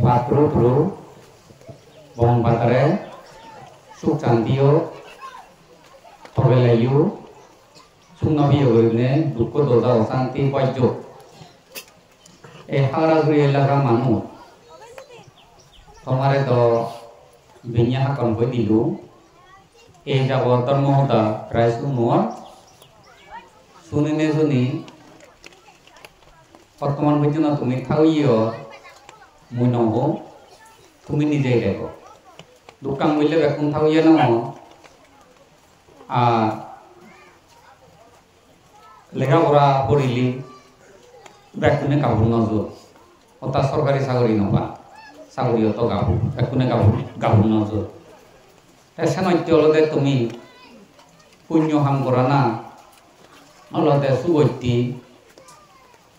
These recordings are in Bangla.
patro pro bong batare suk chandio tobelayu sungnabiyo ne dukko doda osanti pajjo e hagraguri eলাকা মানুষ তোমারে তো বিnya hakon boi dilu e jabotar mohoda প্রায় শুনুয়া শুনিনে শুনি বর্তমান পর্যন্ত তুমি থাইও মুই নব তুমি নিজেই দেখো দোকান বললে বেকুন থাইয়া ন আর লেখাপড়া পড়িলি বেকুনে কাপড় নজর ওটা সরকারি চাকরি নবা চাকরি অত কাপড় বেকুনে কাপড় নজর সেনত্য অলতে তুমি পুণ্য কাম করা না অলতে সুগতি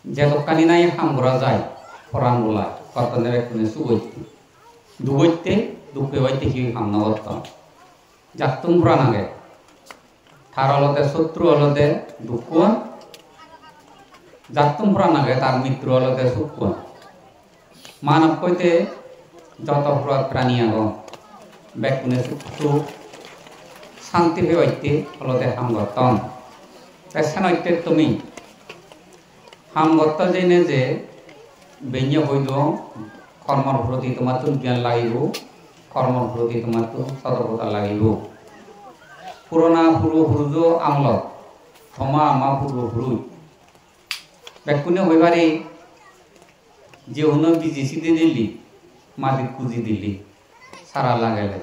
যে দোকানি নাই কাম করা যায় ফরান বলা কর্তনের বেকুনে সুগতি দুগৈতে দুঃখে বাইতে কি কাম না করতাম যাতুম পুরান আগে তার অলতে শত্রু অলতে দুঃখ যাতুম পুরান আগে তার মিত্র অলতে সুখ মানব কইতে যত প্রাণী আগ বেকুনে সুখ শান্তি হইতে অলতে কাম করতাম সেনৈতে তুমি কাম করতে জেনে যে বেঞ্জে হইল কর্মর প্রতি তোমার তো জ্ঞান লাগিব কর্মর প্রতি তোমার তো সতর্কতা লাগিব পুরোনা পূর্বপুরুষ আমলত ক্ষমা আমা পূর্বপুরুষ বেকুনে হইবারে যে হন বিজিসিতে দিলি মাটির কুজি দিলি সারা লাগাইলে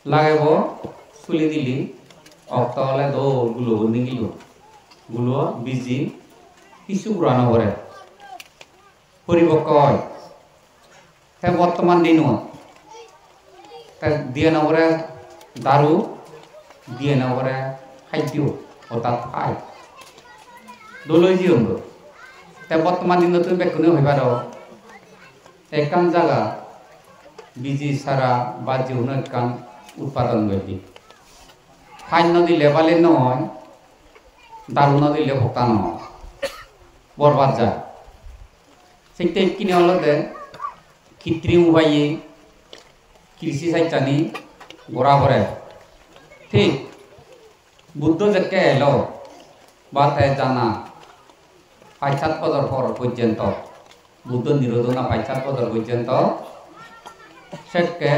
লাগাইব চুলি দিলি অক্ত হলে গুলো নিগিল গুলো বিজি কিছু পুরানো করে পরিপক্ক হয় তাই বর্তমান দিনত দিয়ে নগরে দারু দিয়ে নগরে খাদ্য অর্থাৎ খাই দলৈ জীবন তাই বর্তমান দিনত বেকুনে হইবার একান জায়গা বিজি সারা বা জীবন একান উৎপাদন করবি খাই নদিলে বালে নয় দারু নদিলে ভোকা নয় বরবাদ যায় সেইটাই কিনে অলতে কৃত্রিম উপায়ে কৃষি সাইটানি গড়া ভরে ঠিক বুদ্ধ যেকে এলো বা তাই জানা ৫-৭ বছর পর পর্যন্ত বুদ্ধ নিরোধনা ৫-৭ বছর পর্যন্ত সেকে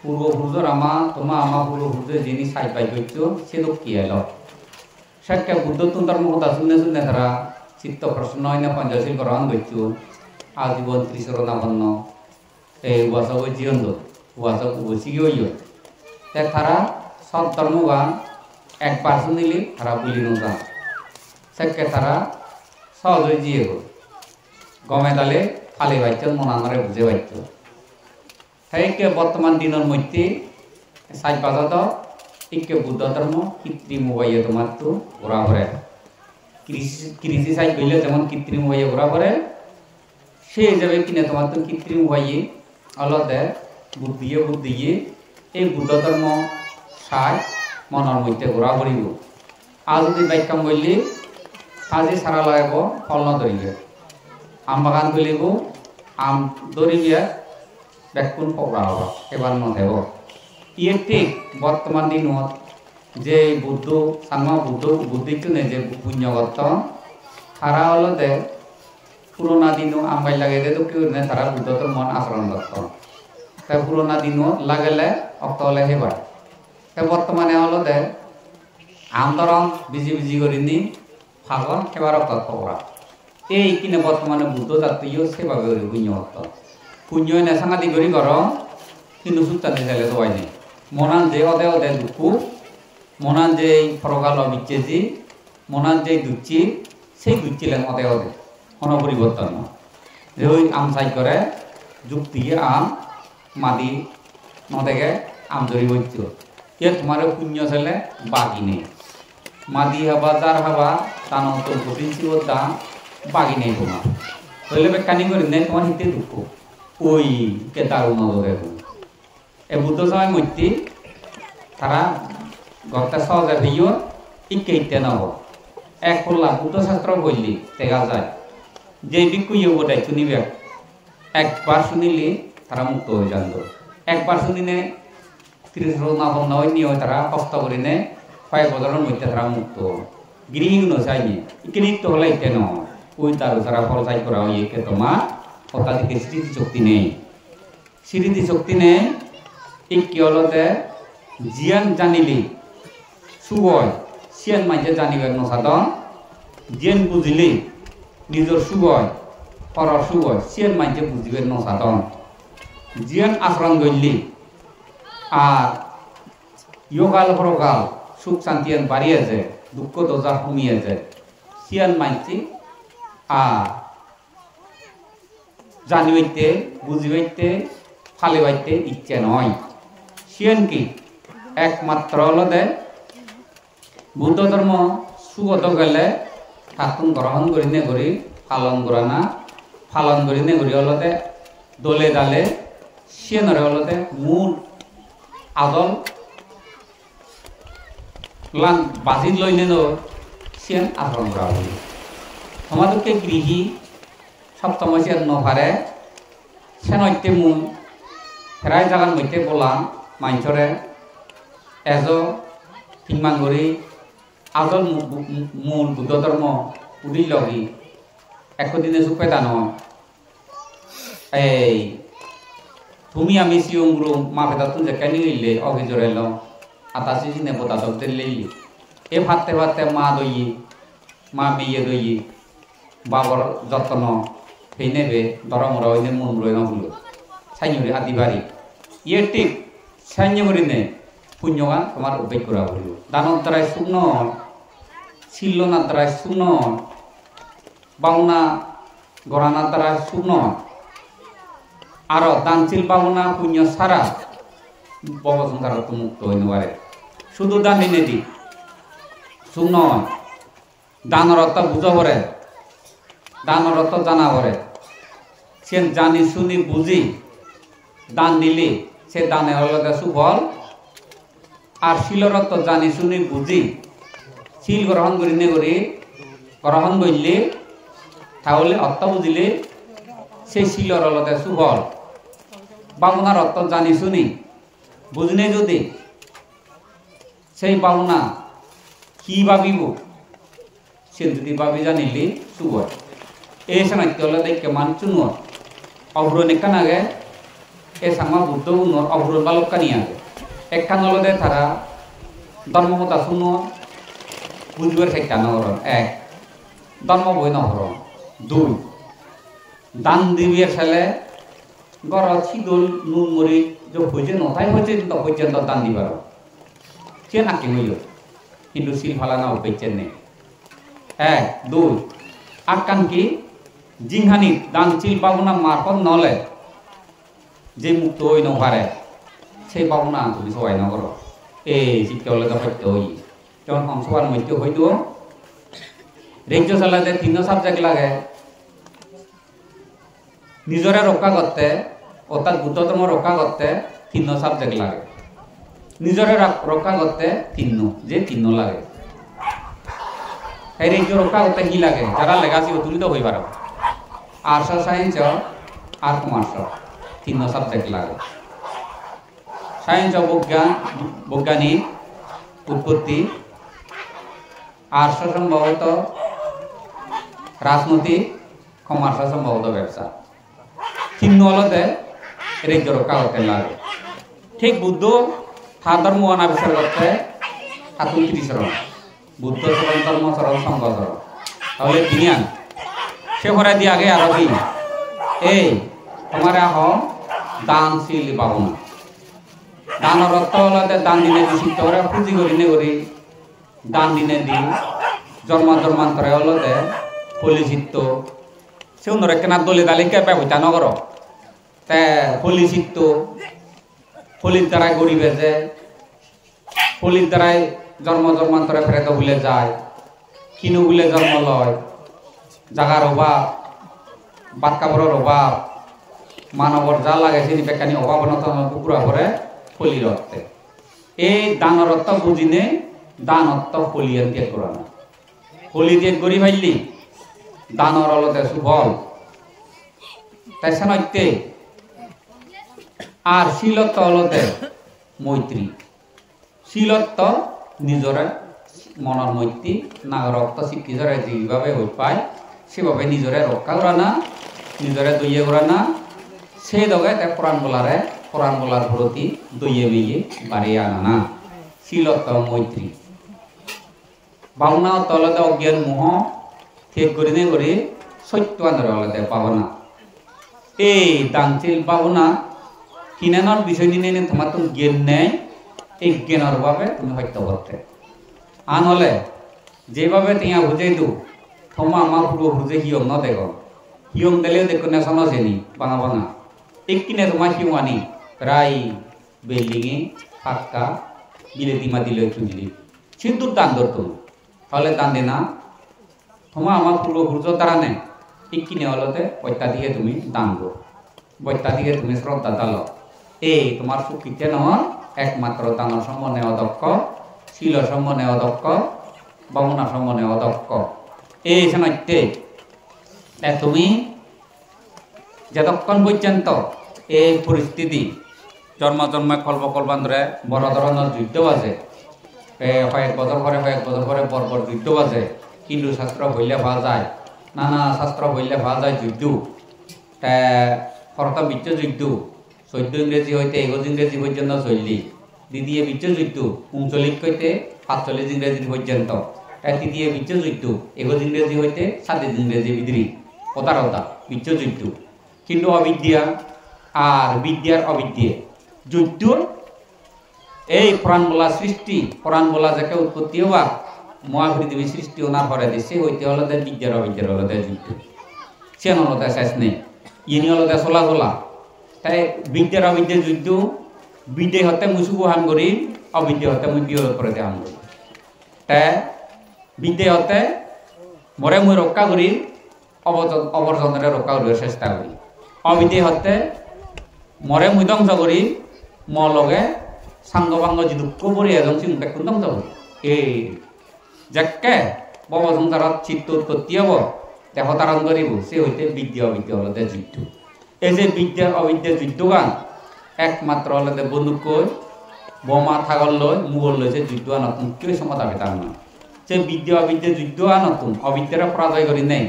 পূর্বপুরুষের আমা তোমা আমা পূর্বপুরুষে যিনি সাই পাই করছো সে তো কি এলো সেকে বুদ্ধ তন্ত্র কথা শুনে শুনে তারা চিত্ত প্রশ্ন হয় না পঞ্চশীল গ্রহণ করছো আজীবন ত্রিশরণাপন্ন এই উপাসক জীবন উপাসক বসি হইয় তারা সব ধর্মগান একবার শুনিলি তারা বলি না সেকে তারা সহজে জিয়ে গো গমে দালে ফালি বাইছ মনানরে বুঝে বাইছ সেইকে বর্তমান দিনের মধ্যে সাজ বাজাত ইকে বুদ্ধ ধর্ম কৃত্রিম উপায়ে তোমার তো ঘোরা ভরে কৃষি সাইজ হইলে যেমন কৃত্রিম উপায়ে ঘোরা ভরে সে হিসাবে কিনে তোমার তো কৃত্রিম উপায়ে অলতে বুদ্ধিয়ে এই বুদ্ধ ধর্ম সাজ মনের মধ্যে ঘোরা ভরিব আর যদি বাইকাম বললি আজি সারা লাগাব ফল নধরিবে আম বাগান তুলিব আম ধরিবে বেকুন পকড়া হব এবার নদেব ইয়ে ঠিক বর্তমান দিনত যে বুদ্ধ সাংমা বুদ্ধিজনে যে পুণ্যগত তারা অলতে পুরোনা দিন আমবাই লাগাই দে তো কেউ নেই তারা বুদ্ধতর মন আচরণ করত তাই পুরোনা দিন লাগালে অক্ত হলে হেবার তাই বর্তমানে অলতে আমদরম বিজি করে নি ফাগন এবার অক্ত পকড়া এই কিনে বর্তমানে বুদ্ধ জাতীয় সেভাবে পুণ্যগত পুণ্য এনে সাংঘাতি করি কর কিন্তু সুতানি চাইলে তো নেই মনান যে অদে দুঃখু মনান যে ফরকাল বিচ্ছেজি মনান যে দুচ্ছি সেই দুচ্ছিলে অদে কোনো পরিবর্তন যে ওই আম সাই করে যুক্তি আম মাদি নদেগে আম ধরি বইছ এ তোমার পুণ্য ছেলে বাকি নেই মাদি হবা যার হবা তার নতুন প্রতিষ্ঠি দাম বাকি নেই তোমার হইলে বেকানি করি নেই তোমার হিতে দুঃখ ওই কে দারু নদে এ বুদ্ধ সময় মধ্যে তারা গর্তা সহজে হইও ইকে ইতে নব এক করলা বুদ্ধ শাস্ত্র বললি দেখা যায় যে বিকু ইয়ে বোটাই শুনিবে একবার শুনিলে তারা মুক্ত হয়ে যান। একবার শুনিনে 30 না 15 নিয়ে তারা কষ্ট করে নে 5 বছরের মধ্যে তারা মুক্ত গৃহীণ চাইনি ইকনিত হলে কেন ওই তার তারা ফলসাই করা হয় কে তোমার অত্যাধিক স্মৃতি শক্তি নেই। স্মৃতি শক্তি নেই এই কি হলতে জিয়ান জানিলি সুবয় সিয়ান মাঝে জানিবেন নসাদন জিয়ান বুঝিলি নিজের সুবয় পরর সুবয় সিয়ান মাঝে বুঝিবেন নসাদন জিয়ান আচরণ করলি আর ইয়গাল হরগাল সুখ শান্তিয়ান বাড়িয়ে যায় দুঃখ দোজা কমিয়ে যায় সিয়ান মাইছি আর জানিবাইতে বুঝিবাইতে ফালিবাইতে ইচ্ছে নয়। সিয়ান কি একমাত্র হলদে বুদ্ধ ধর্ম সুগত গেলে ঠাকুন গ্রহণ করি নে করি পালন করা না পালন করি নে করি হলদে দলে দালে সিয়ানরে হলদে মূল আদল লাং বাজি লইনে নো সিয়ান আচরণ করা বলি আমাদেরকে গৃহী সপ্তম সিয়ান নভারে সেনৈতে মূল ফেরাই জাগান মধ্যে বলা মাইনসরে এজো হিংমাঙ্গরি আদল মূল বুদ্ধ ধর্ম উড়ি লগি একদিনে চুপে দানো এই তুমি আমি সিউংরু মা বেদা তুমি যেখানে নিলে অভিযোগ এলো আতাশি দিনে বোতা দপ্তর লিলি এ ভাতে ভাতে মা দই মা মেয়ে দই বাবর যত্ন সেই নেবে দরমরা ওই মন রয়ে না হলো সাইনি আদিবাড়ি ইয়ে ঠিক সাইনি করি নে পুণ্যগান তোমার উপায় করা হলো দানর দ্বারাই শূন্য ছিল না দ্বারাই শূন্য বাউনা গড়ানার দ্বারাই শূন্য আরো দানশীল বাউনা পুণ্য সারা ববসংসার তো মুক্ত হইতে পারে শুধু দান এনে দি শূন্য দানের অর্থ বুঝা পড়ে দানের অর্থ জানা পড়ে সে জানি শুনি বুঝি দান দিলি সে দানে হলকে সুফল আর শিলর অর্থ জানি শুনি বুঝি শিল গ্রহণ করি নে করি গ্রহণ করলে তাহলে অর্থ বুঝিলে সেই শিলর হলকে সুফল বামুনার অর্থ জানি শুনি বুঝনে যদি সেই বামুনা কি ভাবিব সে যদি ভাবি জানিলি শুভ এই সানাক্য হলে দেখে মানচুন অভ্রণ একখান আগে এ সামা বুদ্ধ উন্নর অভ্রণ বালকানি আগে একখান হলদে তারা ধর্মমতা শূন্য বুঝবার সেটা নহরণ এক ধর্ম বই নহরণ দুই দান দিবির ফেলে গড় ছিদল নুন মরি যে হয়েছে নথাই হয়েছে পর্যন্ত দান দিবার সে নাকি হইল কিন্তু শিল ফালানা পেয়েছেন নেই এক দুই আটকান কি জিংহানি দান চিল পাবনা মারফত নলে যে মুক্ত হই নপারে সেই পাবনা তুমি সবাই নগর এই শিক্ষা হলে সত্য হই যেমন সংসবার মধ্যে হইতো রাজ্য চালাতে 3 সাবজেক্ট লাগে নিজরে রক্ষা করতে অর্থাৎ বুদ্ধ ধর্ম রক্ষা করতে 3 সাবজেক্ট লাগে নিজরে রক্ষা করতে 3 যে 3 লাগে এই রাজ্য রক্ষা করতে কি লাগে যারা লেগাছি তুলি তো হই পারো আর্টস সায়েন্স আর কমার্স 3 সাবজেক্ট লাগে সায়েন্স বৈজ্ঞানিক উৎপত্তি আর্টস সম্ভবত রাজনৈতিক কমার্স সম্ভবত ব্যবসা 3 হলতে রাজ্য রক্ষা করতে লাগে ঠিক বুদ্ধ ধর্ম অনাবিষ্কার করতে 37 জন বুদ্ধ সরল ধর্ম সরল সংঘ সরল তাহলে বিজ্ঞান সে করে দিয়ে আগে আরো দিন এই তোমার আহ দানশীল পাবনা দানের অর্থ হলতে দান দিনে দি সিদ্ধ করে পুঁজি করি নে করি দান দিনে দি জন্মান্তরে হলতে ফলিচিত্ত সে অন্যরা কেনা দলে দালে কে ব্যবস্থা নগর তে ফলিচিত্ত ফলির দ্বারাই গড়িবে যে ফলির দ্বারাই জন্মান্তরে ফেরত বলে যায় কিনু বলে জন্ম লয় জাগার অভাব বাদ কাপড়ের অভাব মানবর যা লাগে সেই বেকানি অভাব পুকুরা করে ফলির অর্থে এই দানের অর্থ বুঝিনে দান অর্থ ফলিয়ান ত্যাগ করা না ফলি ত্যাগ করি ভাইলি দানর অলতে সুফল তাই সানইতে আর শিলত হলতে মৈত্রী শিলত নিজরে মনের মৈত্রী নাগরক্ত শিক্ষিতরে যেভাবে হই পায় সেভাবে নিজরে রক্ষা করা না নিজরে দইয়ে করা না সেই দগে তাই কোরআন বলার প্রতি দইয়ে মেয়ে বাড়িয়ে আনা না শিলত মৈত্রী ভাবনা তলতে অজ্ঞান মোহ ঠিক করে নে করে সত্য আন্দোলন হলতে পাবনা এই দাংচিল পাবনা কিনানোর বিষয় নিয়ে তোমার তুমি জ্ঞান নেয় এই জ্ঞানের ভাবে তুমি সত্য করতে আন হলে যেভাবে তিয়া বুঝাই দু থমা আমার পুরো বুঝে হিয়ং ন দেখো হিয়ং দিলেও দেখো না শোনো চেনি বাঙা বাঙা এক কিনে তোমার হিয়ং আনি প্রায় বিল্ডিংয়ে পাক্কা বিলেতি মাতি লই খুঁজলি সিদ্ধুর দান ধর তুমি তাহলে দান দে না থমা আমার পুরো বুঝো তারা নেই এক কিনে হলতে বৈতা দিয়ে তুমি দান গো বৈতা দিয়ে তুমি শ্রদ্ধা দালো এই তোমার সুখিতে নহর একমাত্র দানের সম্বন্ধে অদক্ষ শিল সম্বন্ধে অদক্ষ বমনা সম্বন্ধে অদক্ষ এই শোনাইতে তুমি যতক্ষণ পর্যন্ত এই পরিস্থিতি জন্মে কল্পান্তরে বড় ধরনের যুদ্ধ আছে কয়েক বছর পরে বড় যুদ্ধ আছে কিন্তু শাস্ত্র হইলে পাওয়া যায় নানা শাস্ত্র হইলে পাওয়া যায় যুদ্ধ প্রথম বিশ্বযুদ্ধ 14 ইংরেজি হইতে 21 ইংরেজি পর্যন্ত চললি দ্বিতীয় বিশ্বযুদ্ধ 39 হইতে 45 ইংরেজি পর্যন্ত তৃতীয় বিশ্বযুদ্ধ 21 ইংরেজি হইতে 27 ইংরেজি ভিতরি প্রতারতা বিশ্বযুদ্ধ কিন্তু অবিদ্যা আর বিদ্যার অবিদ্যা যুদ্ধ এই প্রাণ বলা সৃষ্টি প্রাণ বলা যাকে উৎপত্তি হওয়া মহাপৃথিবী সৃষ্টি ওনার পরে দেশে হইতে হলো বিদ্যার অবিদ্যার হলো যুদ্ধ সে হলো শেষ নেই ইনি হলো চলাচলা তাই বিদ্যার অবিদ্যার যুদ্ধ বিদ্যা হতে মুসুকু হাম করি অবিদ্যা হতে মুই বিয়ত করে হাম করি তাই বিদ্যা হতে মরে মুই রক্ষা করি অবর্জনের রক্ষা করার চেষ্টা করি অবিদ্যা হতে মরে মুই ধ্বংস করি লগে সাঙ্গ বাঙ্গ যি দুঃখ পরি এজন সিংকে ধ্বংস করি এই যাকে বব সংসারত চিত্ত উৎপত্তি হব দেহ ধারণ করিব সে হইতে বিদ্যা অবিদ্যা হলতে যুদ্ধ এই যে বিদ্যা অবিদ্যা যুদ্ধগান একমাত্র হলতে বন্দুক বোমা থাগল লই মুগল লইছে যুদ্ধ নতুন কেউ সমতা পেতাম না সে বিদ্যা অবিদ্যা যুদ্ধ নতুন অবিদ্যারে পরাজয় করি নেই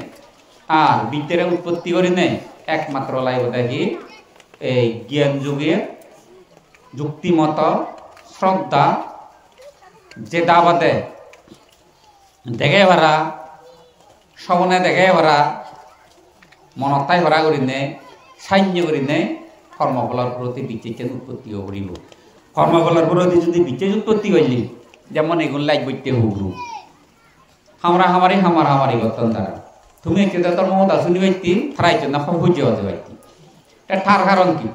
আর বিদ্যারে উৎপত্তি করি নেই একমাত্র লাইব দেখি এই জ্ঞান যুগে যুক্তিমত শ্রদ্ধা যে দাবাতে দেখে ভরা সবনে দেখে ভরা মনতাই ভরা করি নে সাহায্য করি নে কর্মফলের প্রতি বিচ্ছেদ উৎপত্তি করিব কর্মফলের প্রতি যদি বিচ্ছেদ উৎপত্তি হইলি যেমন এগুলো লাইক বইতে হুগরু হামারি গতন তারা তুমি একটু তোর মমতা শুনি পাইতি থারাইছ না সহ্য হতে পাইতি ঠার কারণ কি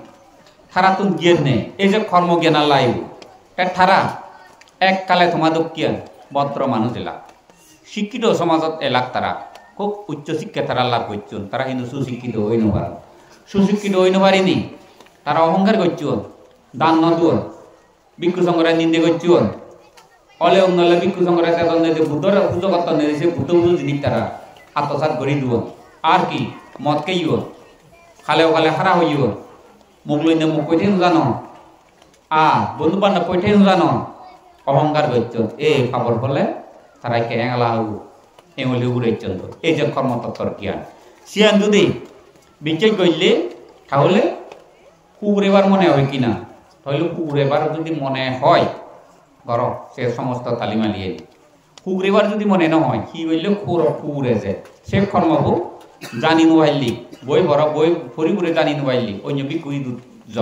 থারা তুমি জ্ঞান নেই এই যে কর্মজ্ঞান লাইব থারা এককালে তোমার জ্ঞান ভদ্র মানুষ এলাক শিক্ষিত সমাজত এলাক তারা খুব উচ্চ শিক্ষা তারা লাভ করছেন তারা কিন্তু সুশিক্ষিত হই নপার সুশিক্ষিত হই নপারিনি তারা অহংকার করছেন দান নদুন ভিক্ষু সংগ্রহ নিন্দে করছেন অলে অঙ্গলে ভিক্ষু সংগ্রহ ভূতর পুজো করতে নিয়েছে ভূত জিনিস তারা আত্মসাত করি দিব আর কি মদ কেইব খালেও খালে হারা হইব মুখ লইনে মুখ কইতে জানো বন্ধু বান্ধব কইতে জানো অহংকার করছেন এই পাপর ফলে তারা কে এঙলা হব এঙলি উড়াইছেন এই যে কর্মতত্ত্বর জ্ঞান সিয়ান যদি বিচ্ছেদ করলে তাহলে কুকুরেবার মনে হয় কিনা তাহলে কুকুরেবার যদি মনে হয় ধর সে সমস্ত তালিমালিয়ে কুকুরেবার যদি মনে নহয় কি বললে কুকুরে যে সে কর্মবু জানি নোয়াইলি বই ভর বই ফুরি ফুরে জানি নোয়াইলি অন্য বিকুই য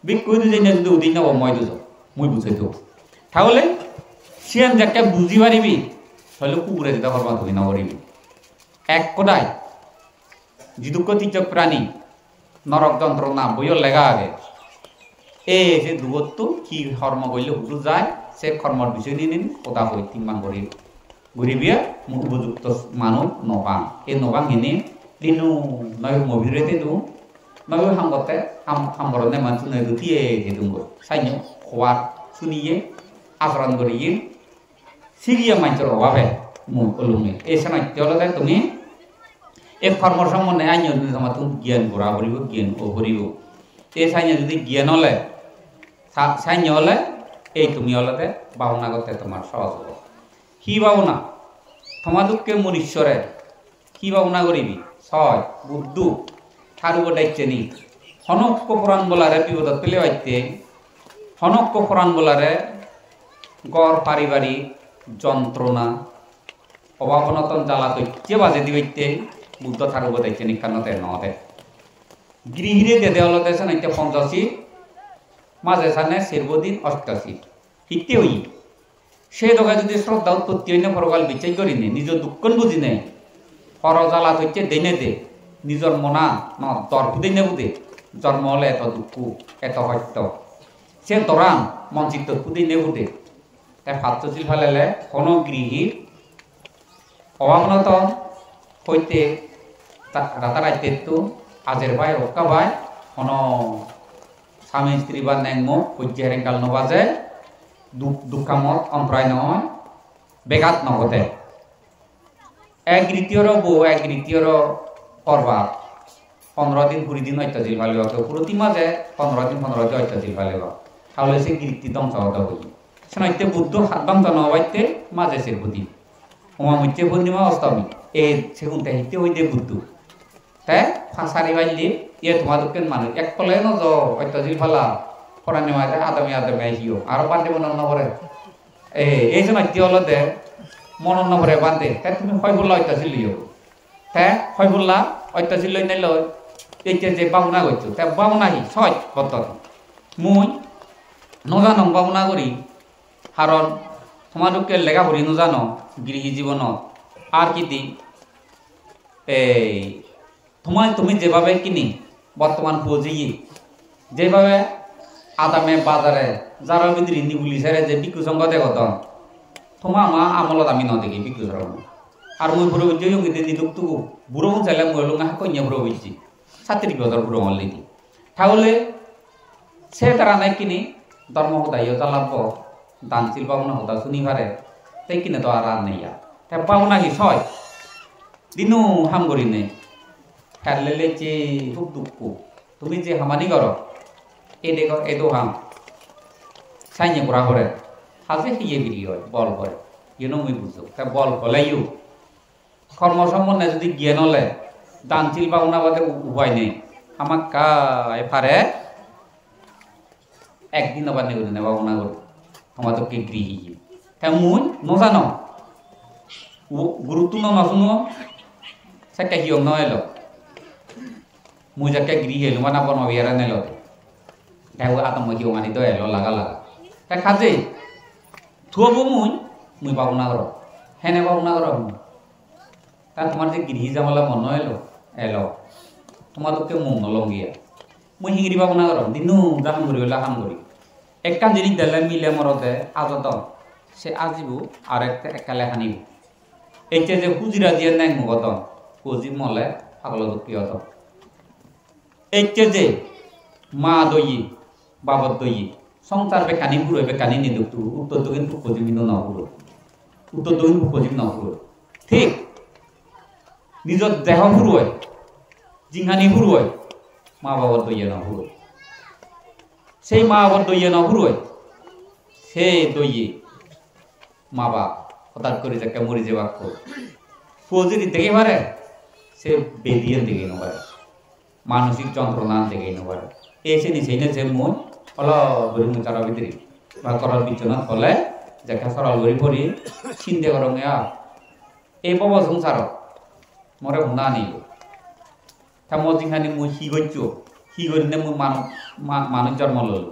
বিকুই যদি যদি উদিন যাব মই দুজ মুই বুঝাই দেব তাহলে সিয়ান যাকে বুঝি পারিবি তাহলে কুকুরে যেটা করবা তুমি নকরিবি এক কোদায় যিদুক্ষ তির্যক প্রাণী নরক যন্ত্রণা বইয়ের লেখা আগে এই যে দূরত্ব কি কর্ম করলে হুজুর যায় সে কর্মর বিষয় নিয়ে নিন কোথা হই তিনমান করি ঘুরিবিয়া উপযুক্ত মানুষ নবাং এই নবাং হিনে দিনু নয় মভিরেতে দু নয় হামগতে হামবরনে মানুষ নয় দুটিয়ে হেদুঙ্গ সাইন্য খোয়ার শুনিয়ে আচরণ করিয়ে সিরিয়া মানুষের অভাবে মুখ অলুমে এই সময় চলে তুমি এই কর্ম সম্বন্ধে আইন যদি তোমার তুমি জ্ঞান করা করিব জ্ঞান ও করিব এই সাইনে যদি জ্ঞান হলে সাইন্য হলে এই তুমি হলতে ভাবনা করতে তোমার সহজ হব কি ভাবনা তোমাদেরকে মোর ঈশ্বরে কি ভাবনা করিবি ছয় বুদ্ধ ঠারুব দায়িত্বে নি হনক্য পুরাণ বলারে বিপদত পেলে বাইতে হনক্য পুরাণ বলারে গড় পারিবারিক যন্ত্রণা অভাবনতন জ্বালা তৈছে বাজে দিবাইতে বুদ্ধ ঠারুব দায়িত্বে নি কারণতে নদে গৃহিরে দে দেওয়ালতে নাইতে 85 মাঝে সানে শিরবদিন 88 হিতে হই সে দোকায় যদি শ্রদ্ধা উৎপত্তি হইনে পরকাল বিচাই করি নে নিজ দুঃখন বুঝি নেই হর জ্বালা তৈছে দেনে দে নিজর মনা ন দর্ভ দেনে বুধে জন্ম হলে এত দুঃখ এত হত্য সে দরান মন চিত্ত কুদি নেবুদে তাই ফাত্তশীল ফেলেলে কোনো গৃহী অভাবনত হইতে রাতারাইতে তো আজের ভাই রক্ষা ভাই কোনো স্বামী স্ত্রী বা ন্যাংম সূর্য হেরেঙ্কাল নবাজে দুঃখামত অন্তরায় নয় বেঘাত নগদে এক রীতিয়র বউ এক রীতিয়র করবা 15 দিন 20 দিন অত্যাধিক ভালো প্রতি মাঝে 15 দিন অত্যাধিক ভালো তাহলে সে কীর্তি ধ্বংস হতে হই সেনাইতে বুদ্ধ ধ্বংস নবাইতে মাঝে সে বুদ্ধি অমামুচ্যে পূর্ণিমা অষ্টমী এই সেগুনটা হিতে হইতে বুদ্ধ তাই ফাঁসারি বাইলি ইয়ে তোমাদেরকে মানুষ এক পলে ন অত্যাধিক ভালা ফরানি মাঝে আদামে আহিও আরো বান্ধে মনন নভরে এই যে নাইতে হলতে মনন নভরে বান্ধে তাই তুমি হয় বললা অত্যাধিক লিও তাই হয় বললা অত্যাধিক লই নাইল এই যে বাবুনা করছো তাই বাবুনাহি ছয় পদ্ধতি মুই নজানো বাবুনা করি কারণ তোমাদেরকে লেখা পড়ি নজানো গৃহী জীবনত আর কি দি এই তুমি যেভাবে কিনি বর্তমান পুঁজি যেভাবে আদামে বাজারে যারা বিদ্রি নিগুলি সেরে যে বিক্ষু সংঘ দেখত তোমার মা আমলত আমি ন দেখি বিক্ষু সর আর মই বুড়ো বুঝছি ইংরেজি দিদুক তুকু বুড়ো চাইলে মই লোক কন্যা বুড়ো বুঝছি 37 বছর বুড়ো মল্লি তাহলে সে তারা নাই কিনি ধর্ম হদাইও চালাব দানশীল পাবনা হতা শুনিবারে তাই কিনে তো আর নেই তাই পাবনা কি ছয় দিনু হাম করি নেই কারলেলে যে খুব দুঃখ তুমি যে হামানি কর এ দেখো এ তো হাম সাইনে করা করে হাজে হিয়ে বিরি হয় বল করে ইউনো মুই বুঝো তা বল হলাইও কর্ম সম্বন্ধে যদি জ্ঞান হলে দানশীল পাবনা বাদে উপায় নেই আমাক কায় পারে একদিন আবার নেই না পাবনা করে তোমাদের কি গৃহী তাই মুই নজানো গুরুত্ব নশুনো সাকা হিয়ং নয় মুই যাকে গৃহী এলো মানে আপন অভিয়ারা নেল তাই আতম হিয়ং আনি তো এলো লাগা তাই কাজে থুয়াব মুই পাবনা কর হেনে পাবনা কর তা তোমার যে গৃহী যাবলা মন এলো তোমাদেরকে মুখ নলঙ্গিয়া মুই হিংরি পাবনা কর দিনু জাহাম করি হলে হাম করি একটা জিনিস দিলে মিলে মরতে আজত সে আজিব আর একটা একালে হানিব এইটা যে হুজিরা দিয়ে নাই মুগত হুজি মলে পাগল দুঃখীয়ত এইটা যে মা দই বাবদ দই সংসার বেকানি পুরো বেকানি নিদুক উত্তর দক্ষিণ পূর্বজিম কিন্তু নপুরো উত্তর দক্ষিণ পূর্বজিম নপুরো ঠিক নিজের দেহ পুরোয় জিংহানি পুরোয় মা বাবার দইয়ে নপুরো সেই মা বাবার দইয়ে নপুরোয় সে দইয়ে মা বাপ হঠাৎ করে যাকে মরি যে বাক্য যদি দেখে পারে সে বেদিয়ে দেখে নেবারে মানসিক যন্ত্রণা দেখে নেবারে এসে নিচে যে মই অলপ চারা ভিতরে বা করার বিচনাত হলে যাকে সরল করে পড়ি চিন্তা করঙে এই বাবা সংসার মরে শুনা নেই তা মই যিখানি মই সি করছো সি করিনে মই মানুষ জন্ম ললো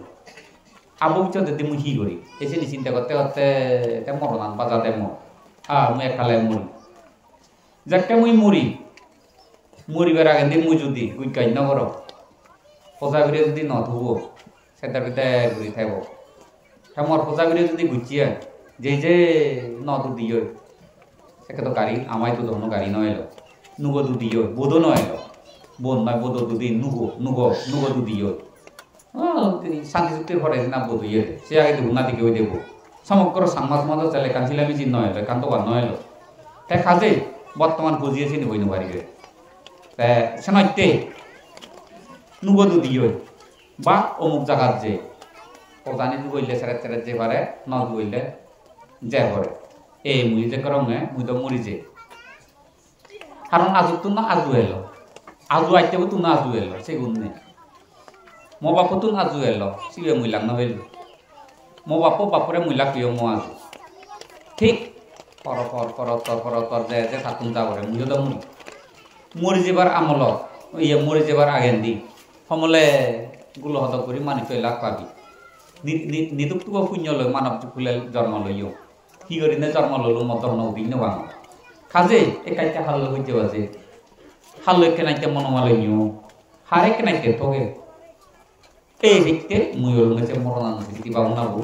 আবু পিছত যদি মুই সি করি এসে চিন্তা করতে করতে মরণান বাজাতে মুই একালে মরি যাকে মুই মরিবার আগে দিয়ে মুই যদি গুইকাই নগর পজা করে যদি নথব সেটার ভিতরে ঘুরি থাকব মর পজা করে যদি গুছিয়ে যে নদু দিও সেকে তো গাড়ি আমায় তো ধরনো গাড়ি নয় এলো নুগো দু দিও বোধো নয় এলো বোধ নয় বোধো দুদি নুগো দু দিও শান্তি চুক্তির ঘরে না বোধ ইয়ে সে আগে দেবো না দিকে ওই দেবো সমগ্র সাংমাস মাঝে চালে কানছিলামি চিহ্ন এলো কান্ত বার নয় এলো তাই কাজে বর্তমান বুঝিয়েছি বই নবারিবে সেনাইতে নুগদু দিও বা অমুক জায়গার যে প্রধানে দুইলে সেরে সেরে যে পারে ন দুইলে যে পরে এই মুই যে করমে মুই তো মরি যে কারণ আজু তো না আজু এলো আজু আইতেও তো না আজু এলো সেগুন নেই মো বাপ তো না আজু এলো সিবে মুই লাগ না হইল মো বাপরে মুই লাগ মো আজু ঠিক পর যে থাকুন যা করে মুই তো মরি যাবার আমল ইয়ে মরি যাবার আগেন দি সমলে গুলো হত করি মানি তৈ লাগ পাবি নিদুকটুকু পুণ্য লই মানব ফুলে জন্ম লইও কি করি না জন্ম ললো মত নবীন বাং কাজে একাইতে হাল হইতে বাজে হাল কেনাইতে মনোমালিন্য হারে কেনাইতে তোকে এই দেখতে মুই ওর মেছে মরণান স্মৃতি পাবো না বউ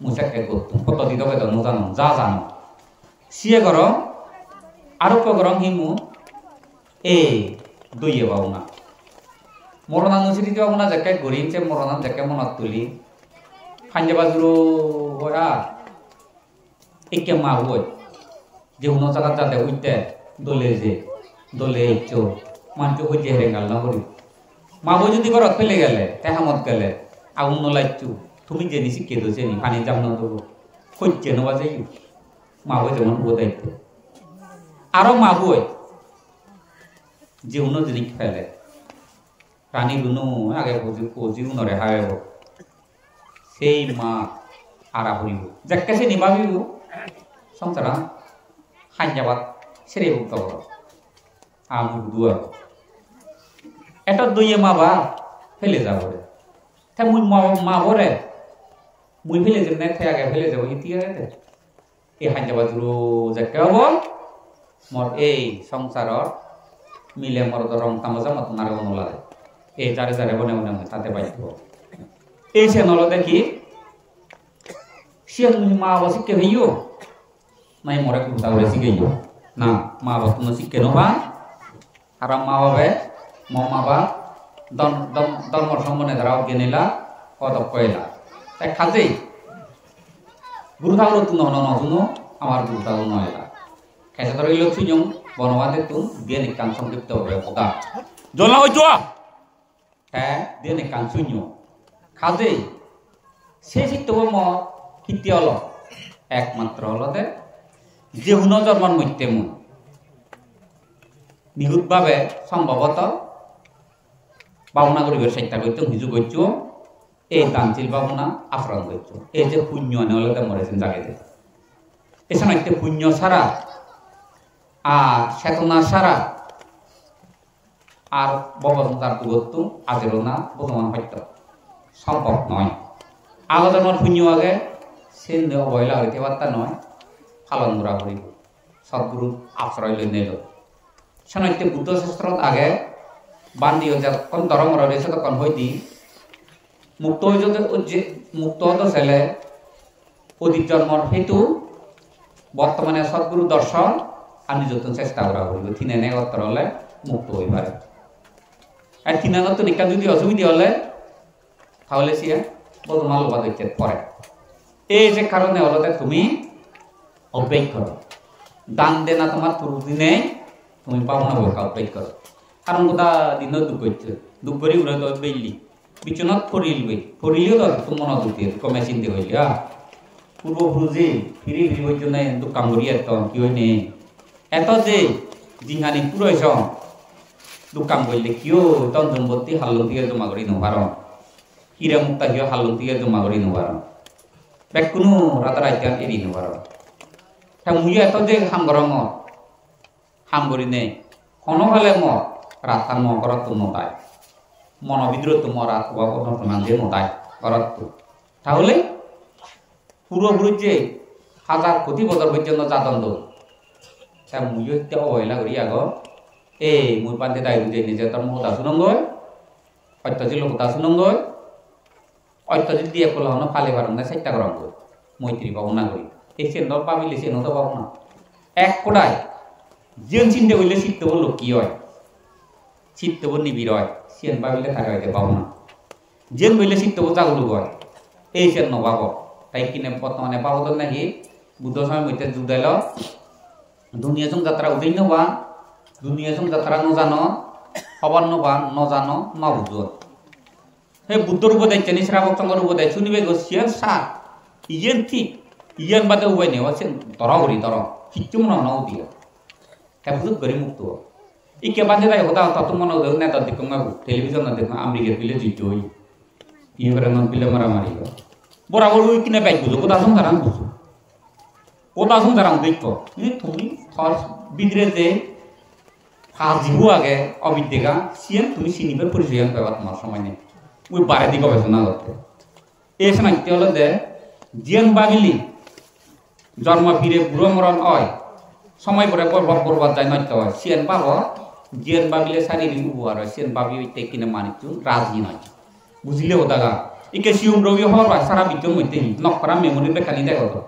মুসাকে করতুম কত দিত বেতন জানো যা জানো সিয়ে গরম আরোগ্য গরম হিমু এই দইয়ে পাবো না মরণান স্মৃতি পাবো না যাকে গরিমছে মরণান যাকে মনত তুলি খাঞ্জে বাজুরো হরা একে মা বই যে উনো জায়গা যাতে উঠতে দলে ইচ্ছো মানকে হইতে হেরেঙ্গাল না করি মা বই যদি ঘরত ফেলে গেলে তেহামত গেলে আগুন নলাইছু তুমি জেনি শিখে দো জেনি পানি জাম না দেবো হইতে নেওয়া যাই মা বই যেমন বোধাইতে আরো মা বই যে উনো জিনিস ফেলে প্রাণী গুনো আগে কোজি উনরে হারাইব সেই মা আরা হইব যাকে সে নিভাবিব সংসারা খাইয়াবাদ সেরে উঠতে বড় আমুক দুয়ার এটা দইয়ে মা বা ফেলে যাব রে তাই মুই মা বরে মুই ফেলে যাব না তাই আগে ফেলে যাব ইতিয়া রে এই খাইয়াবাদ যাকে হব মোর এই সংসারর মিলে মোর রং তামাজা মত নারে নলারে এই যারে যারে বনে বনে তাতে বাইব এই সে নল দেখি সে মা বাবা শিখে হইও নাই মরে কুতা করে শিখেইও না মা বাবা কোনো শিখে নবা আর মা বাবা মা বাবা ধর্মর সম্বন্ধে ধারাও গেনিলা কত কয়লা তাই খাজেই গুরু ঠাকুর তু নজুনো আমার গুরু ঠাকুর নয়লা খাইতে ধরে লোক সুযোগ বনবাদে তু দিয়ে নিকান সংক্ষিপ্ত হবে বোকা জলা হইতো হ্যাঁ দিয়ে নিকান শূন্য খাজেই সে শিখতে ম কীর্তি হল একমাত্র হলতে যে হুন জন্মর মধ্যে মু নিহুতভাবে সম্ভবত বাবনা গরিবের চেষ্টা করতে হুজু করছো এই দানশীল বাবনা আচরণ করছো এই যে পুণ্য হলতে মরেছেন জাগাইতে এছাড়া একটা পুণ্য ছাড়া আর চেতনা ছাড়া আর ববসংসার পুগত্ব আজেরও না বর্তমান সত্য সম্ভব নয় আগজন্মর পুণ্য আগে সে অবহেলা হইতে পারতা নয় ফালন করা করিব সদ্গুরু আশ্রয় লই নিল সেনাইতে বুদ্ধ শাস্ত্রত আগে বান্ধিও যখন ধর্ম রয়েছে তখন হইতি মুক্ত হয়ে মুক্ত হতো ছেলে অধিক জন্মর হেতু বর্তমানে সদ্গুরু দর্শন আর নিজত চেষ্টা করা করিব থিনে নেগত্তর হলে মুক্ত হয়ে পারে আর থিনাগত নিকা যদি অসুবিধা হলে তাহলে সে বদমাল বাদ পরে এই যে কারণে হলতে তুমি অভ্যাস করো দান দে না তোমার পুরো দিনে তুমি পাবো না বোকা অভ্যাস করো কারণ কোথা দিন দুঃখ করছে দুঃখ করি উড়ে তো বেললি বিচনত ফরিলিও তো তোমার মনে দুঃখে কমে চিন্তা হইলি পূর্বপুরুষে ফিরি হইত নাই কাম করি এত কি হয় নে এত যে জিহানি পুরোইছ কাম করলে কিয় তখন জম্বতী হাল্লং থেকে জমা করি নভার হিরা মুক্তা হিও হাল্লং থেকে জমা করি নভার বেক কোনো রাতারাইতে এড়ি নভার তা মুই এত যে হাম করি নে কোনোফালে মর রাস্তার ম করার তো নতায় মনোবিদ্রোহ তো মরা বা কোনো যে নতায় করার তো তাহলে পূর্বপুরুষ যে হাজার কোটি বছর পর্যন্ত যাতন তা মুইও একটা অবহেলা করি আগ এই মুই পান্তে দায় বুঝে নিজে তোর মহতা শুনঙ্গয় অত্যজিৎ লোকতা শুনঙ্গয় অত্যজিৎ দিয়ে কল হন ফালে বারণ না চেষ্টা করা মৈত্রী পাবো না করি এই চেন্দর পাবিলে চেন তো পাবো না এক কোটায় যেন চিন্তা করলে চিত্তব লোক কি হয় চিত্তব নিবিড় হয় চেন পাবিলে থাকা হইতে পাবো না যেন বললে চিত্তব জাগলুক হয় এই চেন নপাব তাই কিনে বর্তমানে পাবো তো নাকি বুদ্ধ সময় মধ্যে যুদাইল দুনিয়া সং যাত্রা উঠেই নবা দুনিয়া সং যাত্রা নজানো হবার নবা নজানো নবুজত হে বুদ্ধর উপদেশ চেনি শ্রাবক চঙ্গর উপদেশ শুনিবে গো সিয়ান সা ইয়েন ঠিক ইয়েন বাদে উবাই নেওয়া সে তরা হরি তর কিচ্ছু মনে নাও দিয়া হ্যাঁ বুঝুক গরি মুক্ত ইকে বাদে তাই হতা হতা তো মনে দেখ নেতা দেখুন টেলিভিশন দেখুন আমেরিকার বিলে জিতো ইয়ে করে নন বিলে মারামারি বরাবর ওই কিনে ব্যাগ বুঝো কোথা শুন তারা বুঝো কোথা শুন তারা দেখো তুমি থর বিদ্রে যে ফাজিবো আগে অবিদ্যা সিয়ান তুমি চিনিবার পরিচয় পাবা তোমার সময় নেই ওই বারে দিকে গবেষণা করতে এই সময় কি হলো যে জিয়ান বাবিলি জন্ম ফিরে বুড়ো মরণ হয় সময় পরে বরবাদ যায় নষ্ট হয় সিয়ান পাব জিয়ান বাবিলে শারীরিক উপহার হয় সিয়ান বাবি ওইতে কিনে মানিকু রাজি নয় বুঝলে হতা গা ইকে সিউম রবি হওয়ার সারা বিজ্ঞান মধ্যে নকরা মেমোরি বেকানি দেখো তো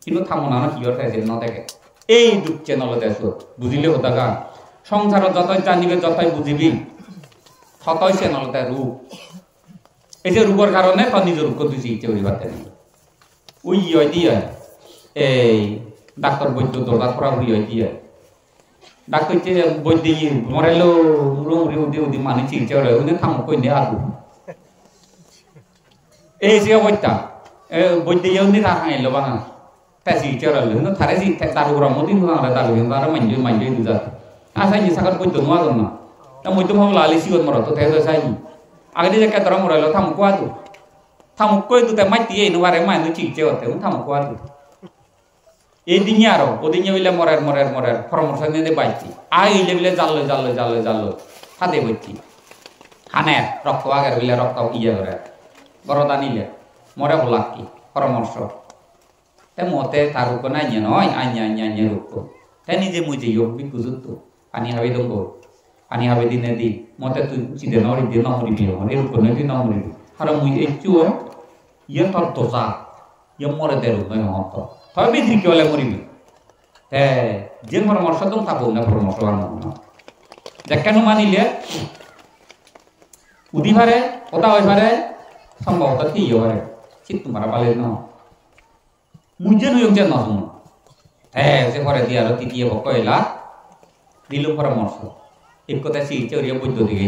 কিন্তু থামো না কি থাকে ন দেখে এই যুগ চ্যানেল দেখো বুঝলে হতা গা সংসার যতই জানিবে যতই বুঝিবি ততই চ্যানেল দেয় রূপ এই যে রূপের কারণে তো নিজের রূপ করতে ইচ্ছে করি পারতে নেই ওই হয় দিয়ে এই ডাক্তার বৈদ্য দরকার করা হই হয় দিয়ে ডাক্তার যে বৈদ্য মরেলো মুড়ো মুড়ি উদি উদি মানে চিকিৎসা করে উনি থামো কই নে আর এই যে অবস্থা বৈদ্য উনি রাখাইলো বানা তাই চিকিৎসা করলো থারে যে তার উপর মদিন আমরা তার আর মানজুই মানজুই দুজা আসা নি সাকার বৈদ্য নোয়া না তা মই তো ভাবলা আলি সিগত মর তো তাই তো সাই আগে যে কে ধরা মরাইলো থামো কোয়াদু থামো কই তো তাই মাইতি এই নোয়ারে মাইনু চিকিৎসা করতে থামো কোয়াদু এই দিনে আরো ওদিনে বলে মরের পরামর্শ নিয়ে বাইছি আর এই লেভেলে জাল্লো হাতে বইছি হানে রক্ত আগের বলে রক্ত ইয়ে করে গরদা নিলে মরে বলাক কি পরামর্শ তাই মতে তার উপর নাই নয় আইনে রূপ তাই নিজে মুজে যোগ বিকুজুত পানি হাবি দঙ্গ পানি হাবি দিনে দি মতে তুই চিদে নরি দিয়ে নমরিবি এর উপর নদী নমরিবি আর মুই এই চুয় ইয়ে তোর দোষা ইয়ে মরে দেরু নয় হত তবে বেশি কি হলে মরিবি হ্যাঁ যে পরামর্শ তো থাকবো না পরামর্শ আর না যে কেন মানিলে উদিভারে ওটা ওইভারে সম্ভবত কি হয় চিত তোমার পালে না মুজে নয় যে না শুনো হ্যাঁ সে করে দিয়া তৃতীয় কয়লা দিল পরামর্শ এক কথা চিকিৎসা করিয়া বৈদ্য দিকে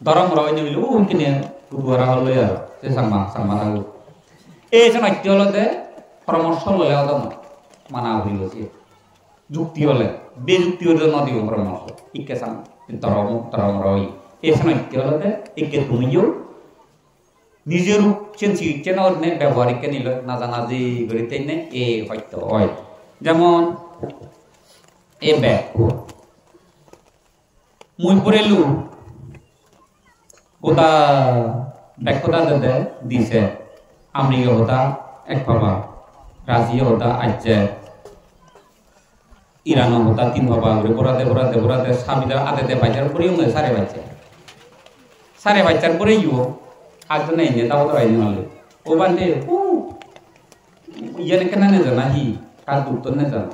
দরম রয় নিবিল ও কিনে দুয়ারা হলো আর সে সামা থাকবো এই যে নাট্য হলতে পরামর্শ ললে হতো মানা হয়ে গেছে যুক্তি হলে বেযুক্তি হলে ন দিব পরামর্শ ইকে সাম তরম রয় এই সময় কি হলতে একে তুমিও নিজের চিকিৎসা না ব্যবহারিক নিল না জানা যে গড়িতে নে এ হয়তো হয় যেমন এ ব্যাগ মুই পড়েলু ওটা ব্যাগ কোথা দে দিছে আমেরিকা হতা এক বাবা রাশিয়া হতা আজকে ইরান হতা তিন বাবা বরাতে স্বামীদের আদেতে বাচ্চার পরেও নয় সাড়ে বাচ্চার পরেই একজন এনে তাও তো আইনি হলে ও বান্ধে ইয়ানে কেন নে জানা হি কার দুটো নে জানা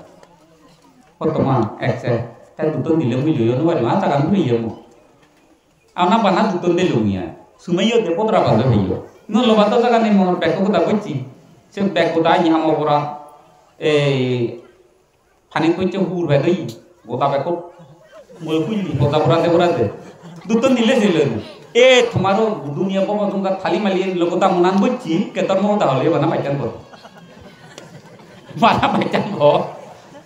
কত মা একসে তাই দুটো দিলে মিলিয়ে নবারি মা টাকা মিলিয়ে মো আনা বানা দুটো দিলে মিয়া সুমাইও দে পদরা বাজে হইও নো লবাতো জায়গা নেই মোর ব্যাগ কথা কইছি সে ব্যাগ কথা আই হামো পরা এই ফানি কইছে হুর ভাই দই গোটা ব্যাগ মোল কইলি গোটা পরাতে দুটো দিলে ছিল এ তোমারও দুনিয়া বাবা তোমার থালি মালি লগতা মনান বইছি কেতর মো তাহলে বানা পাইতান গো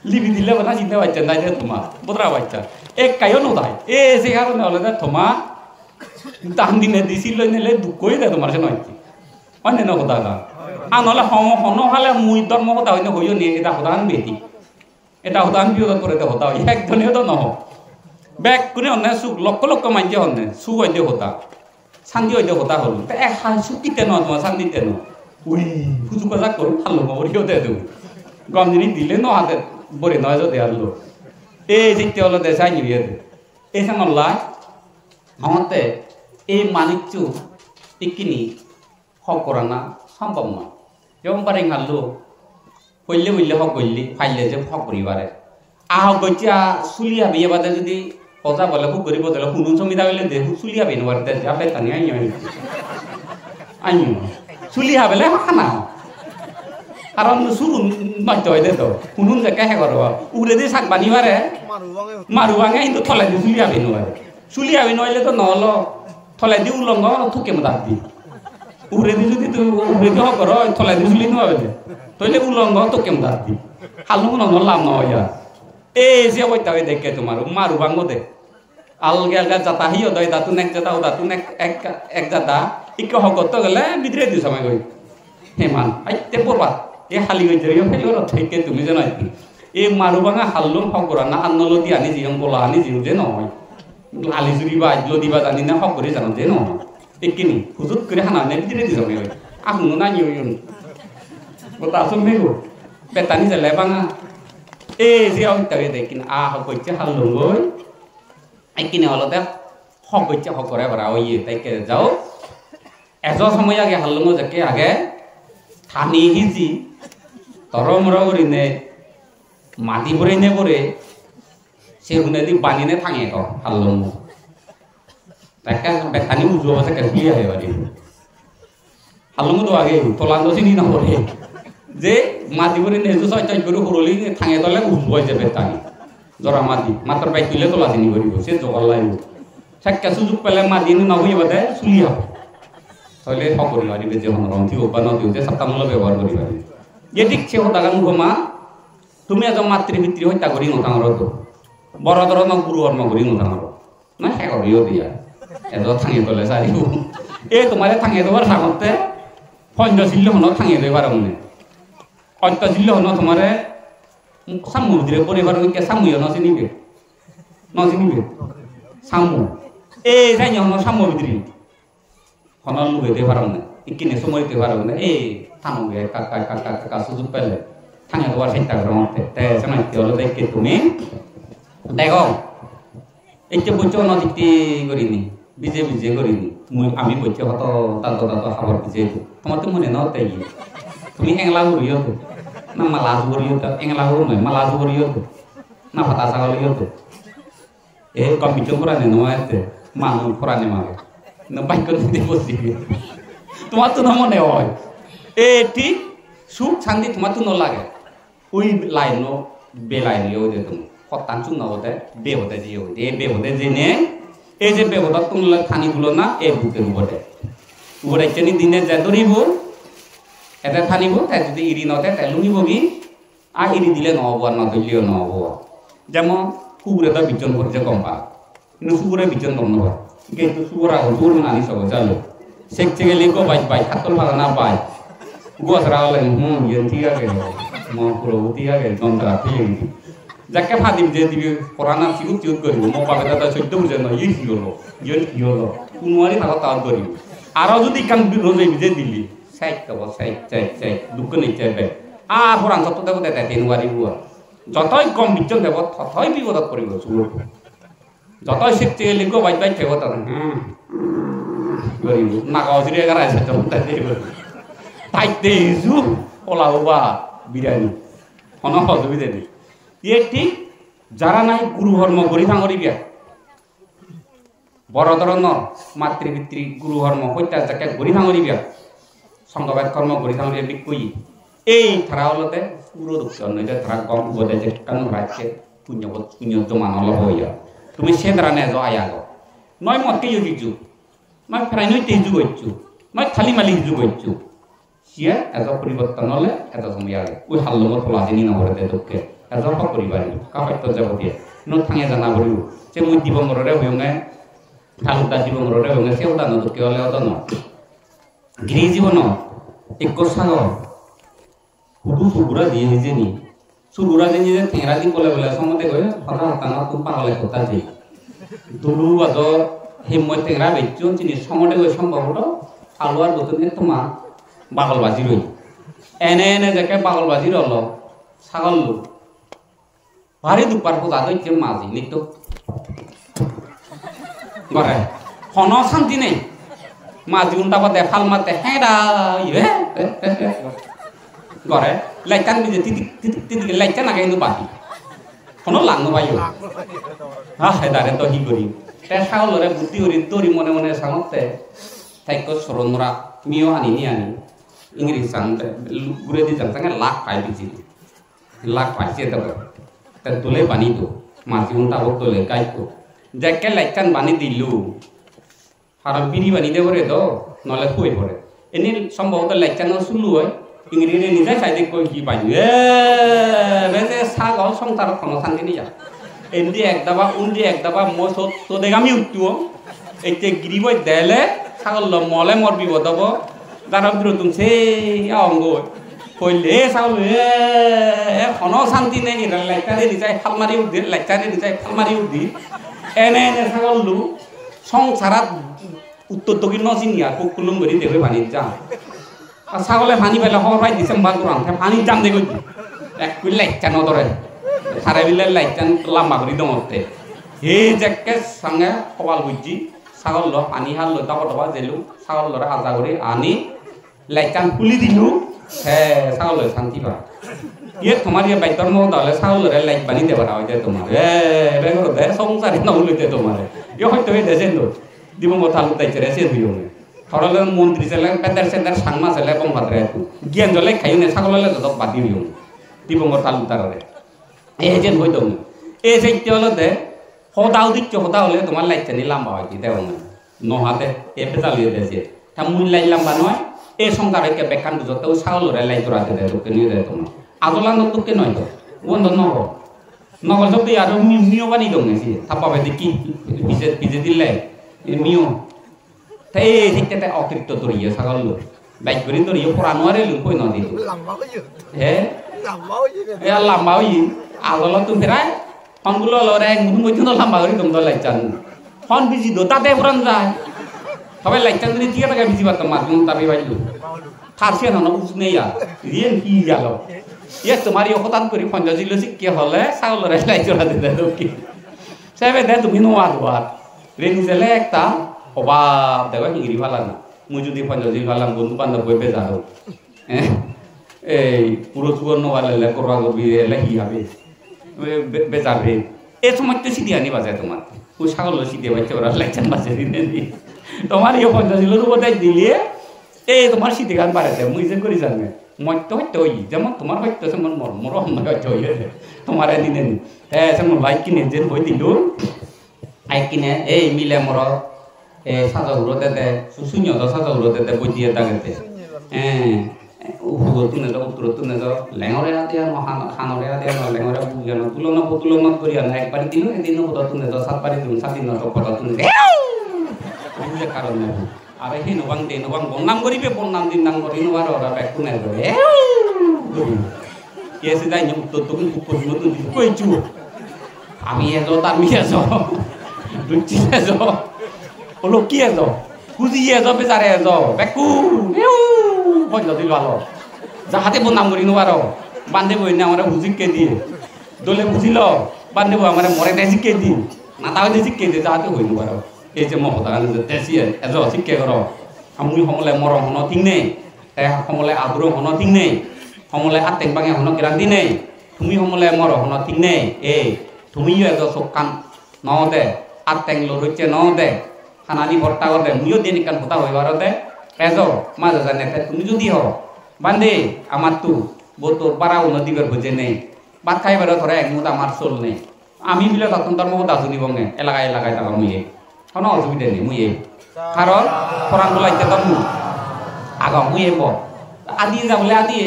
লিবি দিলে বানা চিন্তা পাইতান নাই তোমার বদরা বাচ্চা এ কায়ো নদাই এ সে কারণে হলে তোমা তান দিনে দিছিল নিলে দুকই দে তোমার সে নইছি অন্য কথা গা আনলে হন হালে মুই ধর্ম কথা হইনে হইও নিয়ে এটা হতান বেটি এটা হতান বিয়োগ করে দে হতা একজনেও তো নহ ব্যাগ কোনে অন্য সুখ লক্ষ মানছে অন্য সুখ হইতে হতা শান্তি হইতে হতা হল এক হাল সুখিতে ন তোমার শান্তিতে ন উই ফুচু কথা করো ভালো খবর দে দেবো গম জিনিস দিলে ন হাতে বরে নয় যদি আনলো এই দেখতে হলো দেশাই নিয়ে দে এই সামলাই আমাতে এই মানিকচু ইকিনি হক করা না সম্ভব নয় যেমন পারে হারলো হইলে হক গইলি ফাইলে যে হক করিবারে আহ গইচা চুলিয়া বিয়ে বাদে যদি কথা বলে খুব গরিব দিলে শুনুন সমিতা বলে দে চুলিয়া বিয়ে নোয়ার দে আপনি টানি আইন চুলি হাবেলে খানা কারণ শুরু নষ্ট হয়ে দে তো শুনুন যে কে করব উড়ে দিয়ে শাক বানিবারে মারু ভাঙে কিন্তু থলে দিয়ে চুলিয়া বিয়ে নোয়ারে চুলি আমি নইলে তো নহল থলাই দি উলঙ্গ থুকে দাগ দি উড়ে দি যদি উড়ে দি হকর থলাই দি চুলি নয় তইলে উলঙ্গ থুকে দাগ দি হালু নহল লাভ নহয় এই যে কইতা দেখে তোমার মারু ভাঙো দে আলগে আলগা জাতা হিও দই দাতুন এক জাতা ও দাতুন এক জাতা ইকে হকত গেলে বিদ্রে দি সময় গই হেমান আইতে পড়বা এ হালি গই জরিও ফেলিও থেকে তুমি যে নয় এই মারু ভাঙা হাললুম হকরা না আন্নলদি আনি জিয়ম বলা আনি জিউ যে নহয় আলি জুড়ি বা আজলো দিবা জানি না হক করে জানো যে নহয় একিনি হুজুত করে হানা নে বিদ্রে দি সময় গই আকুনো না নিও ইউন বতা আসল মেগো পেতানি জলে ভাঙা এই যে অন্তাবে দেখিন হক কইছে হাললুম গই একিনি হলতে হক কইছে হক করে বারা ওই তাইকে যাও এজো সময় আগে হাললুম যাকে আগে থানি হিজি তরমরা উরিনে মাটি ভরে নে পরে সে হুনেদি বানিনে থাঙে তো হাললুম তাকে বেতানি উজু আছে কেসলি আহে বাড়ি হাললুম তো আগে তোলান চিনি না পরে যে মাটি ভরে নে যে ছয় ছয় করে হুরলি থাঙে তলে উজু হয়েছে বেতানি জরা মাটি মাত্র বাইক তুলে তোলা চিনি করিব সে জগাল লাগিব সাক্ষা সুযোগ পেলে মাটি না হইব দে চুলি হবে তাহলে সকরি পারিবে যে রং থিও বা নদীও যে সপ্তাহমূলক ব্যবহার করি পারি যে ঠিক সে হতাগান ঘুমা তুমি এজন মাতৃপিতৃ হত্যা করি নথাঙর তো বড় ধরনের গুরু কর্ম করি নথাঙর না সে করিও দিয়া এজ থাঙি তলে চারিব এই তোমারে থাঙে দেবার সাগতে পঞ্চশিল্য হন থাঙে দেবার মনে অত্যশিল্য হন তোমারে সামুদ্রে পরিবার সামুয় নচিনিবে সামু এই যাই হন সামু ভিতরি হনল লুগাইতে পারো না ইকিনে সময়তে পারো না এই থানুগে কাকা কাকা কাকা সুযোগ পেলে থাঙে দেওয়ার চিন্তা করো তাই জানাইতে হলো দেখে তুমি দেখো এইটা বলছো নদীতে করিনি বিজে বিজে করিনি আমি বলছি হতো তাতো তাতো খাবার বিজে তোমার তো মনে নাও তাই তুমি এংলা করিও তো না মালাজ করিও তো এংলা করো নয় মালাজ করিও তো না ফাটা ছাগলিও তো এই কম্পিটিশন করা নেই নয় মানুষ করানে মারে বাক্য দিতে বসি তোমার তো না মনে হয় এ ঠিক সুখ শান্তি তোমার তো নলাগে ওই লাইন বে লাইন ওই তুমি হতান চুন হতে বে হতে যে হতে এই বে হতে যে নে এই যে বে হতা তুমি থানি গুলো না এই বুকে উবতে উবতে চেনি দিনে যে ধরিব এতে থানিব তাই যদি ইরি নতে তাই লুনিব কি আর ইরি দিলে নহব আর নধরলেও নহব যেমন কুকুরে তো বিজন করছে কম পা কিন্তু কুকুরে বিজন কম নয় কিন্তু সুরা হুজুর নানি সব জানো সেকছে গেলে কো বাই খাতল ফানা বাই গোসরা হলে ইয়েন ঠিক আছে পুরো ঠিক আছে যন্ত্রা ঠিক যাকে ফাদিম যে দিবি পড়ানা চিকুত চিকুত করিব মো বাপে দাদা চৈদ্য বুঝে নয় ইয়ে কি হলো কোনোয়ারি থাকা তাও করিব আরও যদি কান রোজে ভিজে দিলি সাইড কব সাইড দুঃখ নেই চাইবে আর পড়ান সত্য দেব দেয় তিন বারিব যতই কম বিজ্জন দেব ততই বিপদত পড়িব চুলো যতই শিখতে গেলে গো বাই থেব তার করিব নাকা অচিরে গাড়াই তাইতে ইজু ওলাও বা বিরিয়ানি কোনো অসুবিধা নেই ইয়ে ঠিক যারা নাই গুরু ধর্ম গড়ি ভাঙরি বিয়া বড় ধরনের মাতৃপিতৃ গুরু ধর্ম হত্যা যাকে গড়ি ভাঙরি বিয়া সংঘবাদ কর্ম গড়ি ভাঙরি বিকই এই ধারা হলতে পুরো দুঃখ নয় যে ধারা কম বোধে যে কান রাখছে পুণ্য জমা নলব হইয়া তুমি সে ধারা নে আয়া গো নয় মতকে ইজু নয় ফেরাই নই তেজু গইছু নয় খালি মালি হিজু গইছু সিয়া এত পরিবর্তন হলে এত সময় আগে ওই হাল্লমত ফলা জিনি নগরে দে দুঃখে এত হক করিবারি কাপাত্য যাবতীয় ন থাঙে জানা বলিব সে মই দিবংরে হইঙে ঠাকুরদা দিবংরে হইঙে সে উদান দুঃখে হলে অদন গৃহ জীবন এক সাগর হুদু সুগুরা দিয়ে নিজেনি সুগুরা দিয়ে নিজে ঠেংরা দিন বলে বলে সমতে কয়ে হতা হতানা তুম পাগলে কথা যে দুলু বাদ হিম্মত ঠেংরা বেচুন জিনিস সমতে কয়ে সম্ভবত আলোয়ার গতনে তোমা বাগলবাজি রই এনে এনে যাকে বাগলবাজি রল ছাগল লো ভারী দুপার পূজা দৈত্য মাঝি নিত ঘরে হন শান্তি নেই মাঝি উল্টা পাতে ফাল মাতে হেঁড়া ইয়ে ঘরে লাইটান বিজে তিদিকে লাইটান আগে কিন্তু বাকি কোনো লাংনো পাইও হ্যাঁ হেদারে তো হি করি তে ছাগলরে বুদ্ধি করি তোরি মনে মনে সামতে থাইক সরনরা মিও আনি ইংরেজি জানতে ঘুরে দিয়ে জানতে লাখ পাই দিছি লাখ পাইছে তো তুলে বানি তো মাঝি উল্টা তোলে গাইতো যাকে লাইটান বানি দিলু আর বিড়ি বানি দেব রে তো নলে খুঁই পড়ে এনে সম্ভবত লাইটানো শুরু হয় ইংরেজি নিজে সাইডে কই কি পাই বেজে ছাগল সংসার কোনো শান্তি নিয়া এন্দি একদাবা উন্দি একদাবা মো তো দেগামি উঠতো এইতে গিরিবই দেলে ছাগল মলে মর বিপদ হব যারা বিরতুম সে অঙ্গ কইলে ছাগল কোনো শান্তি নেই লাইটারে নিচাই ফাল মারি উঠি লাইটারে নিচাই ফাল মারি উঠি এনে এনে ছাগল লু সংসারাত উত্তর দক্ষিণ নচিনিয়া কুকুলুম করে দেখে পানি যা ছাগলে পানি পেলে খবর পাই ডিসেম্বর দূরান পানি যাম দেখি এক কুইল লাইটান ধরে সারা বিলে লাইটান লাম্বা করে দমতে এই যাকে সঙ্গে কপাল বুঝছি ছাগল ল পানি হাল লো দাবা দাবা জেলু ছাগল লরে আজা করে আনি লাইটান খুলি দিলু হ্যাঁ ছাগল শান্তি পা ইয়ে তোমার ইয়ে বাইতর মো তাহলে ছাগল লরে লাইট বানি দেবার হয় তোমার দে সংসারে নলইতে তোমার ইয়ে হয়তো দেশেন তো দিব কথা লুটাইছে রে সে দিও থরলে মন্ত্রী ছেলে পেদার সেদার সাংমা ছেলে কম ভাত রে জ্ঞান জলে খাইও নে ছাগললে যত বাদি দিও দিব কথা লুটারে এই যে হইতো এই যে হলো দে হদাও দিচ্ছ হদা হলে তোমার লাইটটা নি লম্বা হয় কি দেও না নহাতে এ পেতালিয়ে দেছে তা মুই লাইট লম্বা নয় এই সংসারে কে বেকান বুঝতে ও ছাগলরে লাইট রাতে দেয় তোকে নিয়ে দেয় তোমার আদলান তোকে নয় তো বন্ধ নহ নগল সব আর মিও বানি দং নেছি থাপাবে দেখি পিছে পিছে দিলে মিও তাই ঠিকতে অতিরিক্ত দরিয়ে ছাগল বাইক করে দরিয়ে পড়া নোয়ারে লু কই নদী হে লম্বা হই আগল তুমি ফেরায় ফোনগুলো লরে মুখ মধ্যে তো লম্বা করে তুমি লাইটান ফোন বিজি দো তাতে পুরান যায় সবাই লাইটান যদি ঠিক আছে বিজি পাতাম মারুন তাবি বাইলু থারছে না বুঝনে ইয়া রিয়েন কি গেল ইয়ে তোমার ইয়ে হঠাৎ করে পঞ্চাশ কিলো শিখে হলে ছাগলরে লাইট জোড়া দিতে কি সেবে দে তুমি নোয়া দোয়ার রেনি ছেলে একটা অবাব দেখো হিংরি ভালা না মুই যদি পঞ্চাশ ভালাম বন্ধু বান্ধব বই বেজা হোক এই পুরো চুয়ার নোয়ালে করবা করবি এলে কি হবে বেজাবে এই সময় তো সিদ্ধি আনি বাজায় তোমার ওই ছাগল সিদ্ধি বাচ্চা ওরা লাইচান বাজে দিনে দি তোমার ইয়ে পঞ্চাশ কিলোর বোধহয় দিলিয়ে এই তোমার সিদ্ধি গান বাড়াতে মুই যে করি জানবে মরতে হইতে ওই যেমন তোমার হইতে যেমন মর হইতে হইলে তোমার দিনে নি হ্যাঁ যেমন বাইক কিনে যে হই দিল বাইক কিনে এই মিলে মর এ সাজা উড়োতে দে শূন্য সাজা উড়োতে দে বই দিয়ে দাগেতে হ্যাঁ তুনে যাও উত্তর তুনে যাও লেঙরে দিয়া খানরে দিয়া লেঙরে বুঝে না তুলনা করি না একবার দিন এদিন কথা তুনে যাও সাতবারই দিন 7 দিন কথা তুনে বুঝে কারণ নেই আর এই নবাং দে নবাং বন্নাম করিবে বন্নাম দিন নাম করি নবার ওরা ব্যাক তুনে যাবে এসে যাই না উত্তর তখন উপর নতুন কইছু আমি এজো তার মিয়া যাও দুটি যাও ওলো কি যাও কুজিয়ে যাও বেচারে যাও বেকু বন্ধ দিল ভালো যাহাতে বনাম করি নোয়ারো বান্ধে বই না আমরা বুঝিকে দিয়ে দলে বুঝিল বান্ধে বই আমার মরে দেয় শিখে দিই না তাহলে শিখে দিয়ে যাহাতে হই নোয়ারো এই যে মহতা তেসি এজ শিক্ষে কর আমি সমলে মর হন ঠিক নেই সমলে আগ্রহ হন ঠিক নেই সমলে আতেং বাঙে হন গ্রান্তি নেই তুমি সমলে মর হন ঠিক নেই এই তুমিও এজ চোখ কান ন দে আতেং লো হচ্ছে ন দে খানানি ভর্তা করে মুইও দিন কান হতা হইবার দে এজ মাঝে জানে তুমি যদি হও বান্ধে আমার তো বোতর পাড়াও নদীবের বুঝে নেই ভাত খাইবার ধরে এক মুদ আমার চল নেই আমি বিলে তখন তোর মতো দাসুনি বঙ্গে এলাকায় এলাকায় থাকা মুইয়ে কোনো অসুবিধা নেই মুইয়ে কারণ ফরান বলাইতে তোর মু আগ মুইয়ে ব আদিয়ে যাবলে আদিয়ে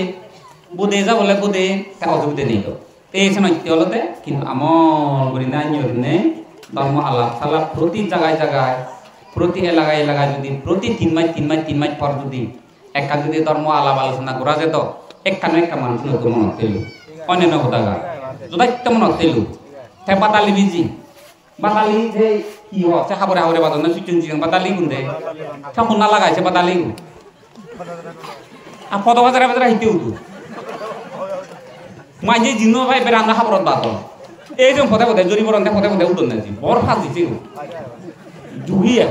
বোধে যাবলে বোধে তা অসুবিধা নেই তো এই সময় হলতে কিন্তু আমল করি না নেই ধর্ম আলাপ সালাপ প্রতি জায়গায় জায়গায় প্রতি এলাকায় এলাকায় যদি প্রতি 3 মাস পর যদি একটা যদি ধর্ম আলাপ আলোচনা করা যেত একটা মানুষ নতুন মনত পেলু অন্যান্য কথা গায় যথার্থ মনত পেলু তে বাতালি বিজি বাতালি যে কি হচ্ছে খাবরে খাবরে বাদনে সুচিন চিকেন বাতালি গুন্দে ঠাকুর না লাগাইছে বাতালি গু আর কত বাজারে বাজারে হিতে উঠু মাই যে জিনো ভাই বেড়া আমরা খাবরত বাত এই যে ফতে ফতে জরি বরন্তে ফতে ফতে উঠন নাছি বর ফাঁস দিছে জুহিয়া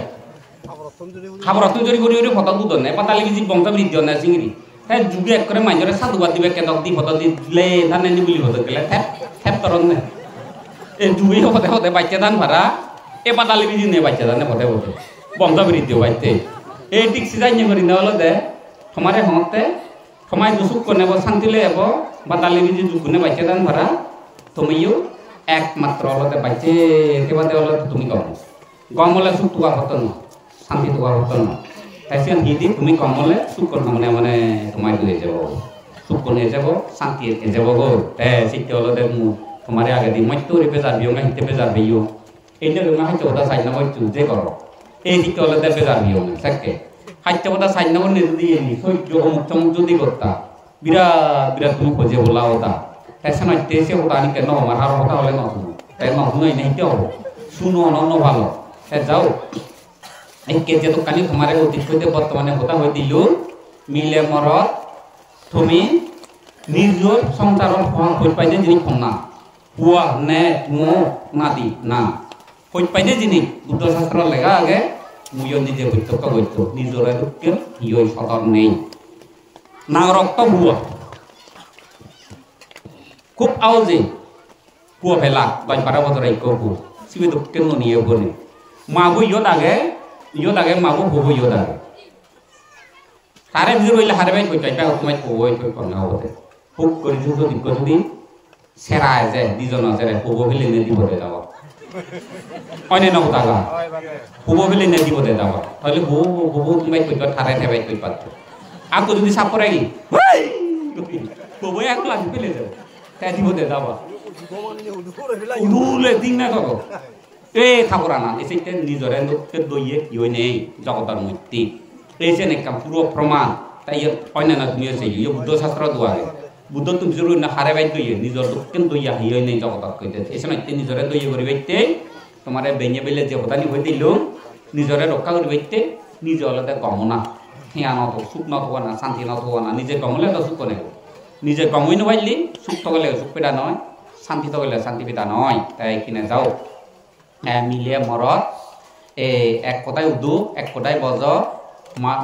খাবরত জরি করি ওরে ফটো দুধ নাই পাতালি বিজি বংশ বৃদ্ধি না চিংড়ি তাই যুগে এক করে মাইজরে সাধুবাদ দিবে কেদক দি ফটো দিলে ধানে নি বুলি ফটো গেলে থ্যাপ তরন না এই যুগে ফতে ফতে বাচ্চা ধান ভাড়া এ পাতালি বিজি নে বাচ্চা ধানে ফতে ফতে বংশ বৃদ্ধি বাইতে এই ঠিক সিজাই নি করি না হলো দে তোমারে হতে সময় দুসুক কোনে শান্তি লে যাব বাতালি বিজি যুগুনে বাচ্চা ধান ভাড়া তুমিও একমাত্র হলতে পাইছে একেবারে হলে তুমি গম হলে সুখ তোকা হতো না শান্তি তোকা হতো না তাই হিদি তুমি কম হলে সুখ মানে মানে তোমার হয়ে যাব সুখ নিয়ে যাব শান্তি নিয়ে যাব গো শীত হলতে তোমার আগে দিন মই তো রেপে যাবিও না হিতে যাবিও এইটা তুমি হাইতে কথা চাই না মই যে করো এই শীত হলতে যাবিও না সাকে হাইতে কথা চাই না করলে যদি সহ্য অমুক চমুক যদি করতা বিরাট বিরাট তুমি খোঁজে বলা ওটা তাই শোনাইতে সে ওটা আনি কেন আমার আর কথা হলে না শুনো তাই না শুনাই নাইতে হবো শুনো অনন্য ভালো তাই যাও এই কেজে দোকানি তোমার অতীত হইতে বর্তমানে কথা হয়ে দিল মিলে মরত তুমি নিজ সংসার হই পাইতে জিনিস না হুয়া নে মো নাদি না হই পাইতে জিনিস বুদ্ধ শাস্ত্র লেখা আগে মুয় নিজে প্রত্যক্ষ করতো নিজরে দুঃখের ইয় সদর নেই না রক্ত হুয়া খুব আওজে হুয়া ফেলা 10-12 বছর এই কবু সিবে দুঃখের নিয়ে বলে মা বই ইয়ত আগে মা বউ ইয়ত আগে তারে ভিতরে বললে হারে ভাই কইটা এটা তোমায় কই কই করনা হতে খুব করে যদি সেরায় যায় দুজন আছে কবু ফেলে নে দিব দে যাও অনে না হতাগা কবু ফেলে নে দিব দে যাও তাহলে বউ তোমায় কইটা থারে থারে কই পাত আকো যদি সাপরে গি কবু এক লাখ ফেলে যাও তাই দিব দে যাও উদুলে দিন না গো এ ঠাকুরানা এসেতে নিজরে লোককে দইয়ে ইয়ে নেই জগতার মূর্তি এই যে নেকা পুরো প্রমাণ তাই অন্যান্য তুমি আছে ইয়ে বুদ্ধ শাস্ত্র দুয়ারে বুদ্ধ তুমি জরুরি না হারে বাই দইয়ে নিজর লোককে দইয়া ইয়ে নেই জগতার কইতে এসে না নিজরে দইয়ে করি বাইতে তোমারে বেñে বেলে যে হতানি হই দিল নিজরে রক্ষা করি বাইতে নিজ হলতে গমনা হিয়া নত সুখ নত না শান্তি নত না নিজে গমলে তো সুখ নেব নিজে গমই নবাইলি সুখ তো গলে সুখ পেটা নয় শান্তি তো গলে শান্তি পেটা নয় তাই কিনে যাও মিলিয়ে মরত এক কথায় উদু এক কথায় বজ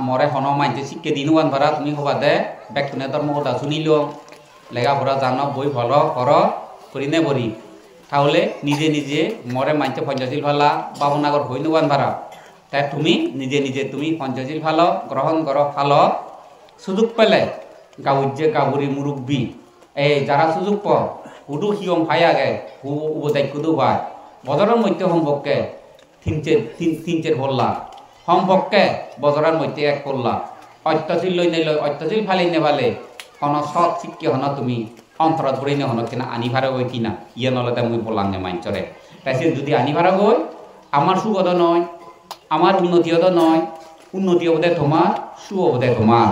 মরে হন মাইতে শিক্ষে দিনুয়ান ভাড়া তুমি হবা দে ব্যক্তিনে ধর্ম কথা শুনিল লেখাপড়া জানো বই ভালো করি নে বরি তাহলে নিজে নিজে মরে মাইতে পঞ্চশীল ভালা বাবনাগর হই নুয়ান ভাড়া তাই তুমি নিজে নিজে তুমি পঞ্চশীল ভালো গ্রহণ করো ভালো সুযোগ পেলে গাউজ্জে গাবুরি মুরব্বী যারা সুযোগ প হুদু হিয়ম ভাই আগে হু উপদায়িত্ব দু ভাই বজরের মধ্যে সম্পর্কে তিনচের বললা সম্পর্কে বজরের মধ্যে এক করলা অত্যশীল লই নাই লই অত্যশীল ফালি নেবালে হন সৎ শিক্ষি হন তুমি অন্তরত ভরি নে হন কিনা আনি ভাড়া গই কিনা ইয়ে নলতে মুই বললাম নে মাঞ্চরে তাই সে যদি আনি ভাড়া গই আমার সুগত নয় আমার উন্নতিও নয় উন্নতি অবদে তোমার সু অবদে তোমার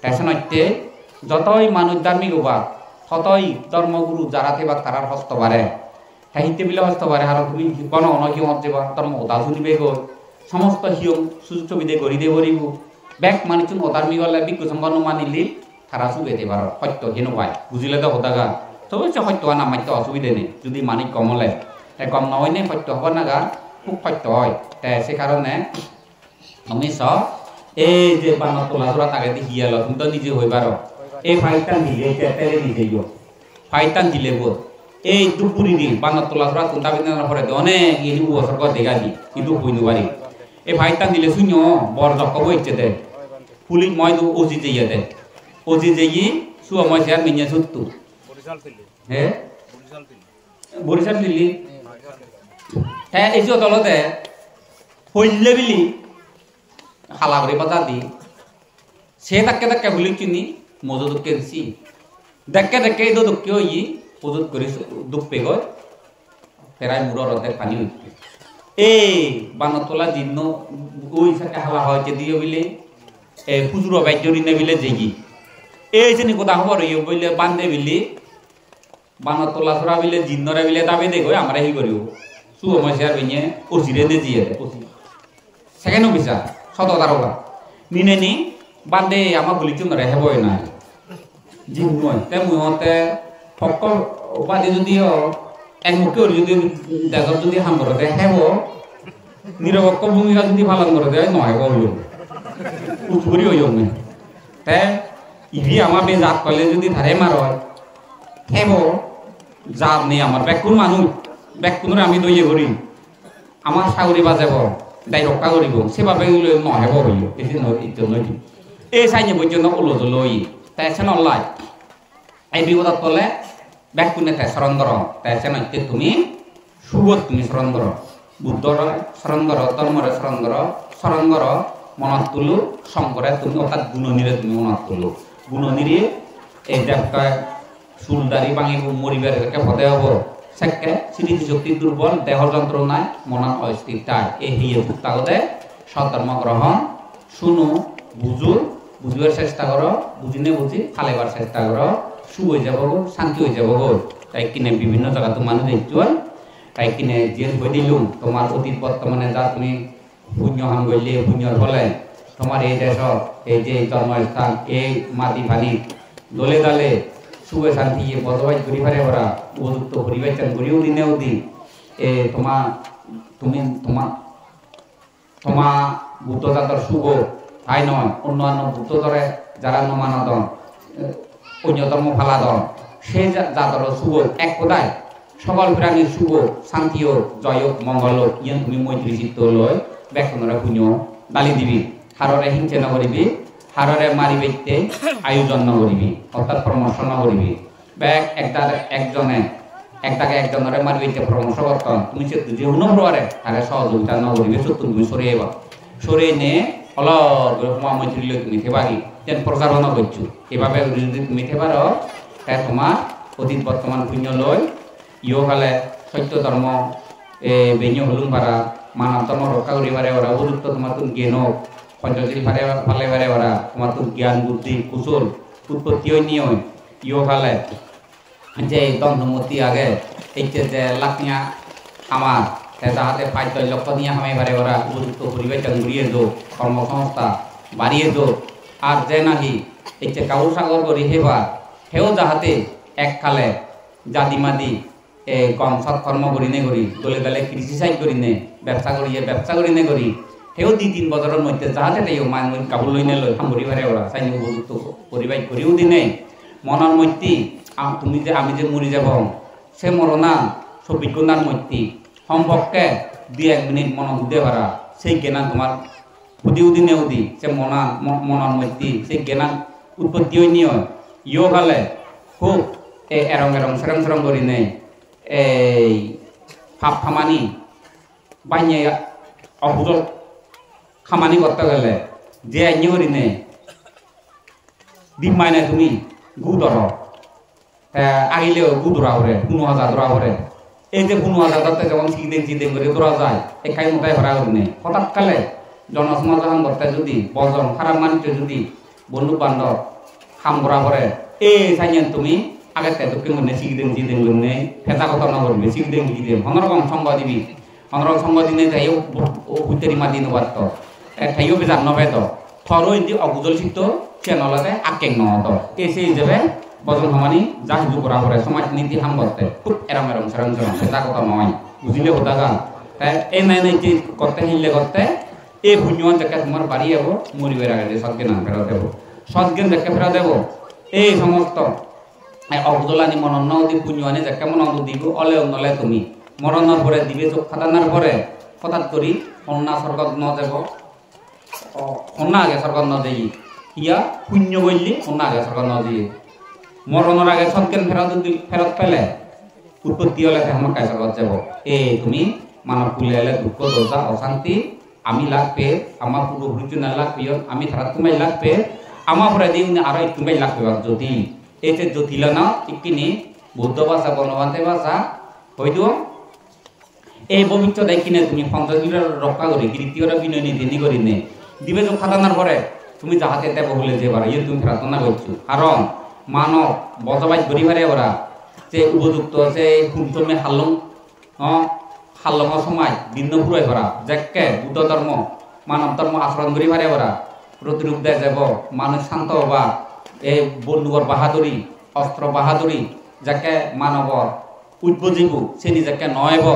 তাই সে নইতে যতই মানুষ ধার্মিক হবা ততই ধর্মগুরু যারা থেবা তারার হস্ত বাড়ে সাহিত্য বিলে হস্ত বাড়ে আর তুমি কোন অনহিমত যাবা ধর্ম ওদা শুনিবে গো সমস্ত হিয়ম সুযোগ সুবিধে গড়ি দে গরিব ব্যাক মানুষ অধার্মিক হলে বিজ্ঞ সংগঠন মানিলি তারা সুবে দেবার সত্য হেন পায় বুঝিলে তো হতাগা তবে সে সত্য নামাইতে অসুবিধে নেই যদি মানিক কম হলে তাই কম নহয় নে সত্য হব নাগা খুব সত্য হয় তাই সে কারণে আমি চ এই যে বানত তোলা তোলা তাকে দেখি এলো তুমি তো নিজে হইবার এই ফাইটান দিলে তেলে নিজে ফাইটান দিলে গো এই দুপুরি দিন বানত তোলা তোলা তুন্তা বিন্দার পরে অনেক এই বছর দেখা দি কিন্তু হইনু পারি এই ফাইটান দিলে শূন্য বড় দক্ষ বইছে দে পুলিশ মই ওজি যাইয়া দে ওজি যাই সুয়া মই শেয়ার মিনিয়া সুত্তু হ্যাঁ বরিশাল দিল্লি হ্যাঁ এই যে দলতে হইলে বিলি হালা করে বাজা দি সে ধাক্কে ধাক্কে বলি কিনি মজু দুঃখে দিছি ধাক্কে ধাক্কে এই দুঃখে হই প্রজুত করে দুঃখ পে গয় ফেরাই মুড়র অর্ধেক পানি হইতে এই বানতলা জিন্ন ওই সাথে হালা হয়েছে দিয়ে বিলে ফুজুর বাইজরি নে বিলে জেগি এই যে কথা খবর হইব বলে বান্ধে বিলি বানতলা ছড়া বিলে জিন্নরা বিলে দাবি দেখ আমরা হি করিব সু সমস্যার বেñে ওসিরে নে দিয়ে সেকেন্ড অফিসার সত দারোগা নিনে নি বান্ধে আমার বলি চুনরে হেবই না জিন্নয় তে মুহতে সকল উপাধি যদিও একমুখে যদি দেশত যদি সামরতে হেব নিরপেক্ষ ভূমিকা যদি পালন করতে নহয় হইল উঠুরি হইব তে ইভি আমার বে জাত কলে যদি ধারে মার হেব জাত নেই আমার বেকুন মানুষ বেকুনরে আমি দইয়ে করি আমার সাউরি বাজাব দায় রক্ষা করিব সেভাবে নহব হইল এই চাইনে পর্যন্ত ওলো লই তাই সে নলাই এই বিপদত তলে ব্যাকুনে তাই স্মরণ করো তাই চেনাইতে তুমি সুবোধ তুমি স্মরণ করো বুদ্ধর স্মরণ করো ধর্মরে স্মরণ করো মনত তুলো শঙ্করে তুমি অর্থাৎ গুণনীরে তুমি মনত তুলো গুণনীরে এই দেবকায় চুলদারি ভাঙিব মরিবার পদে হব সেকে স্মৃতি শক্তি দুর্বল দেহ যন্ত্রণায় মনত অস্থিরতায় এই হিয়ে ভুক্তাগতে সধর্ম গ্রহণ শুনো বুঝবার চেষ্টা করো বুঝিনে বুঝি খালেবার চেষ্টা করো সু হয়ে যাব গো শান্তি হয়ে যাব গো তাই কিনে বিভিন্ন জায়গা তো মানুষ দেখছো তাই কিনে জেল হয়ে দিলুম তোমার অতীত বর্তমানে যা তুমি পুণ্য হাম করলে পুণ্যর ফলে তোমার এই দেশ এই যে জন্মস্থান এই মাটি ফানি দলে দালে সুবে শান্তি বদবাই করি পারে ওরা উপযুক্ত পরিবার চান করিও দিনেও দি এ তোমা বুদ্ধ জাতর শুভ তাই নয় অন্যান্য বুদ্ধ ধরে যারা নমানদন অন্যতম ফালাদন সে জাতর শুভ এক কোদায় সকল প্রাণীর শুভ শান্তি ও জয় মঙ্গল ইয়ান তুমি মৈত্রী চিত্ত লয় ব্যাকরণরা পুণ্য ডালি দিবি হাররে হিংসে নকরিবি হাররে মারি বেইতে আয়োজন নকরিবি অর্থাৎ পরামর্শ নকরিবি ব্যাক একজনের মারি বেইতে পরামর্শ করতাম তুমি যে অনুপ্রবারে তাকে সহযোগিতা নকরিবি সত্য তুমি সরিয়ে নে অলর করে তোমার মৈত্রী লই তুমি থেবাগি তেন প্রচারণা করছো এভাবে যদি তুমি থেবারো তাই তোমার অতীত বর্তমান পুণ্য লয় ইহকালে সত্য ধর্ম বেঞ্য হলুম পারা মানব ধর্ম রক্ষা করিবারে ওরা উপযুক্ত তোমার তুমি জ্ঞান পঞ্চশীল ফালে ওরা তোমার তুমি জ্ঞান বুদ্ধি কুশল উৎপত্তি নিয়ে ইহকালে যে দণ্ডমূর্তি আগে এই যে লাকনিয়া আমার যাহাতে 5-10 লক্ষ নিয়ে হামাই পারে ওরা উপযুক্ত পরিবার চান ঘুরিয়ে দো কর্মসংস্থা বাড়িয়ে দো আর যে নাহি এই যে কাউর সাগর করি হেও যাহাতে এককালে জাদিমাদি কম সৎকর্ম করি নে করি দলে দলে কৃষি সাইড করি নে ব্যবসা করি নে করি সেও 2-3 বছরের মধ্যে যাহাতে তাই মানুষ কাবুল লই নে লই হামরি পারে ওরা চাইনি উপযুক্ত পরিবার করিও দিনে মনের মধ্যে তুমি যে আমি যে মরি যাব সে মরনা 24 ঘণ্টার মধ্যে সম্পর্কে 2-1 মিনিট মন দিতে পারা সেই জ্ঞান তোমার দিনেও দি সে মনের মধ্যে সেই জ্ঞান উৎপত্তি হয়ে নিয়ে ইহকালে খুব এরং সেরং করি নেই এই ফাপ খামানি বাইনে অহুজল খামানি করতে গেলে যে আইনি করি নেই দিন মাইনে তুমি গু ধর আগিলেও গু ধরা হরে 15,000 ধরা হরে এই যে 15,000 ধরতে যেমন চিদেং করে ধরা যায় একাই মোটাই ভরা করি নেই হঠাৎ কালে জনসমাজ করতে যদি বজন খারাপ মানুষ যদি বন্ধু বান্ধব খাম করা পরে এই চাইন তুমি আগে তোকে মনে চিদেং করলে ফেতা কথা না করবে চিদেং অন্যরকম সঙ্গ দিবি অন্যরকম সঙ্গ দিনে যাইও হুতেরি মাতি নবাত ঠাইও বেজার নবেদ থরও এটি অগুজল চিত্ত সে নলাতে আকেং নহত এসে হিসেবে বজন সমানি যা হিজু করা পরে সমাজ নীতি হাম করতে খুব এরম সেরম ফেতা কথা নয় বুঝিলে কথা গা এই নাই যে করতে হিলে করতে এই পুণ্যবান যাকে তোমার বাড়ি যাব মরিবার আগে সজ্ঞান ফেরত দেব সজ্ঞান যাকে ফেরত দেব এই সমস্ত অবদলানি মনন দি পুণ্যবানি যাকে মনন দিব অলে নলে তুমি মরণের পরে দিবে চোখ খাটানোর পরে হঠাৎ করি কন্যা স্বর্গত ন যাব কন্যা আগে স্বর্গত ন যাই ইয়া পুণ্য বললি কন্যা আগে স্বর্গত ন দিয়ে মরণের আগে সজ্ঞান ফেরত পেলে উৎপত্তি হলে আমার কাছে স্বর্গত যাব এই তুমি মানব কুলিয়ালে দুঃখ দশা অশান্তি আমি লাগবে আমার পূর্বপুরুষ না লাগবে আমি তারা তুমি লাগবে আমার পরে দিন আরো তুমি লাগবে যদি এই যে জটিল না ইকিনি বৌদ্ধ ভাষা বনবান্তে ভাষা হয়তো এই পবিত্র দেয় কিনে তুমি পঞ্চশীলের রক্ষা করি তৃতীয়রা বিনয় নীতি করি নে দিবে তো খাতানার পরে তুমি যাহাতে দেব বলে যে পারো ইয়ে তুমি প্রার্থনা করছো কারণ মানব বজবাই করি পারে ওরা যে উপযুক্ত যে কুমচমে হাল্লং সময় ভিন্ন পুরাই করা যাকে বুদ্ধ ধর্ম মানব ধর্ম আচরণ করি পারে ওরা প্রতিরূপ দেয় যাব মানুষ শান্ত হবা এই বন্ধুবর বাহাদুরি অস্ত্র বাহাদুরি যাকে মানবর উদ্বজীব সে নিজেকে নয়ব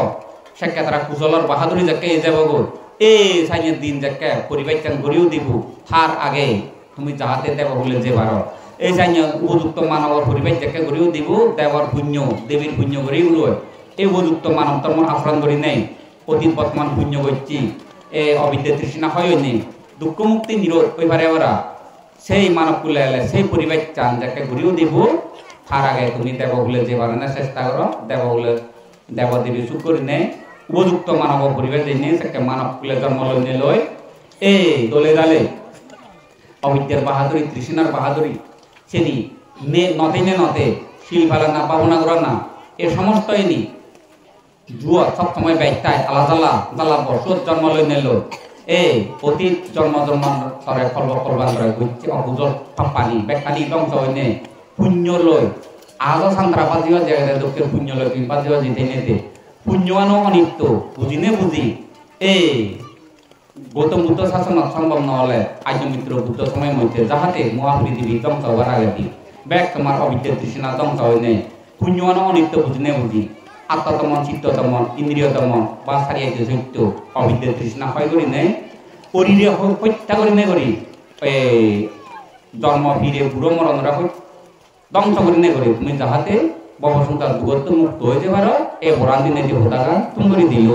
সেকে তারা কুশলর বাহাদুরি যাকে যাব গো এই সাইনের দিন যাকে পরিবার গড়িও দিব তার আগে তুমি যাহাতে দেব বলে যে পারো এই সাইন উপযুক্ত মানবর পরিবার যাকে গড়িও দিব দেবর পুণ্য দেবীর পুণ্য গড়িও লয় এই উপযুক্ত মানব ধর্ম আচরণ করি নেই অতীত বর্তমান পুণ্য করছি এই অবিদ্যা তৃষ্ণা হয় নেই দুঃখ মুক্তি নিরোধ ওই পারে ওরা সেই মানব কুলে সেই পরিবার চান যাকে ঘুরিও দিব তার আগে তুমি দেবগুলো যে বানানোর চেষ্টা করো দেবগুলো দেবদেবী সুখ করে নেয় উপযুক্ত মানব পরিবেশ দিয়ে নিয়ে সেটা মানবকুলে জন্ম লইনে লয় এই দলে দালে অবিদ্যার বাহাদুরি তৃষ্ণার বাহাদুরি সেদি নতে নতে শিল ফেলা না পাবনা করা না এ সমস্ত এনি জুয়া সবসময় ব্যয়তায় আলা জ্বালা জ্বালা বসত জন্ম লইনে লয় এই অতীত জন্ম জন্মান্তরে কলবান্তরে ঘুরছে অবুজল পানি বেকানি ধ্বংস হইনে পুণ্য লয় আজও সান্ত্রা বাজিও জায়গায় দুঃখের পুণ্য লয় তুমি বাজিও যেতে নেতে পুণ্যবানও অনিত্য বুঝিনে বুঝি এই গৌতম বুদ্ধ শাসনত সম্ভব নহলে আর্য মিত্র বুদ্ধ সময় মধ্যে যাহাতে মহাপৃথিবী ধ্বংস হবার আগে দি ব্যাগ তোমার অবিদ্যা তৃষ্ণা ধ্বংস হইনে পুণ্যবানও অনিত্য বুঝিনে বুঝি আত্মদমন চিত্তদমন ইন্দ্রিয় দমন বা সারিয়াইতে সত্য অবিদ্যা তৃষ্ণা হয় করি নেই শরীরে হত্যা করি নে করি এই জন্ম ফিরে বুড়ো মরণরা ধ্বংস করি নে করি তুমি যাহাতে ববসংখ্যার দুগত্ব মুক্ত হইতে পারো এ বরান দিনে যে হোদাকা তুমি দিল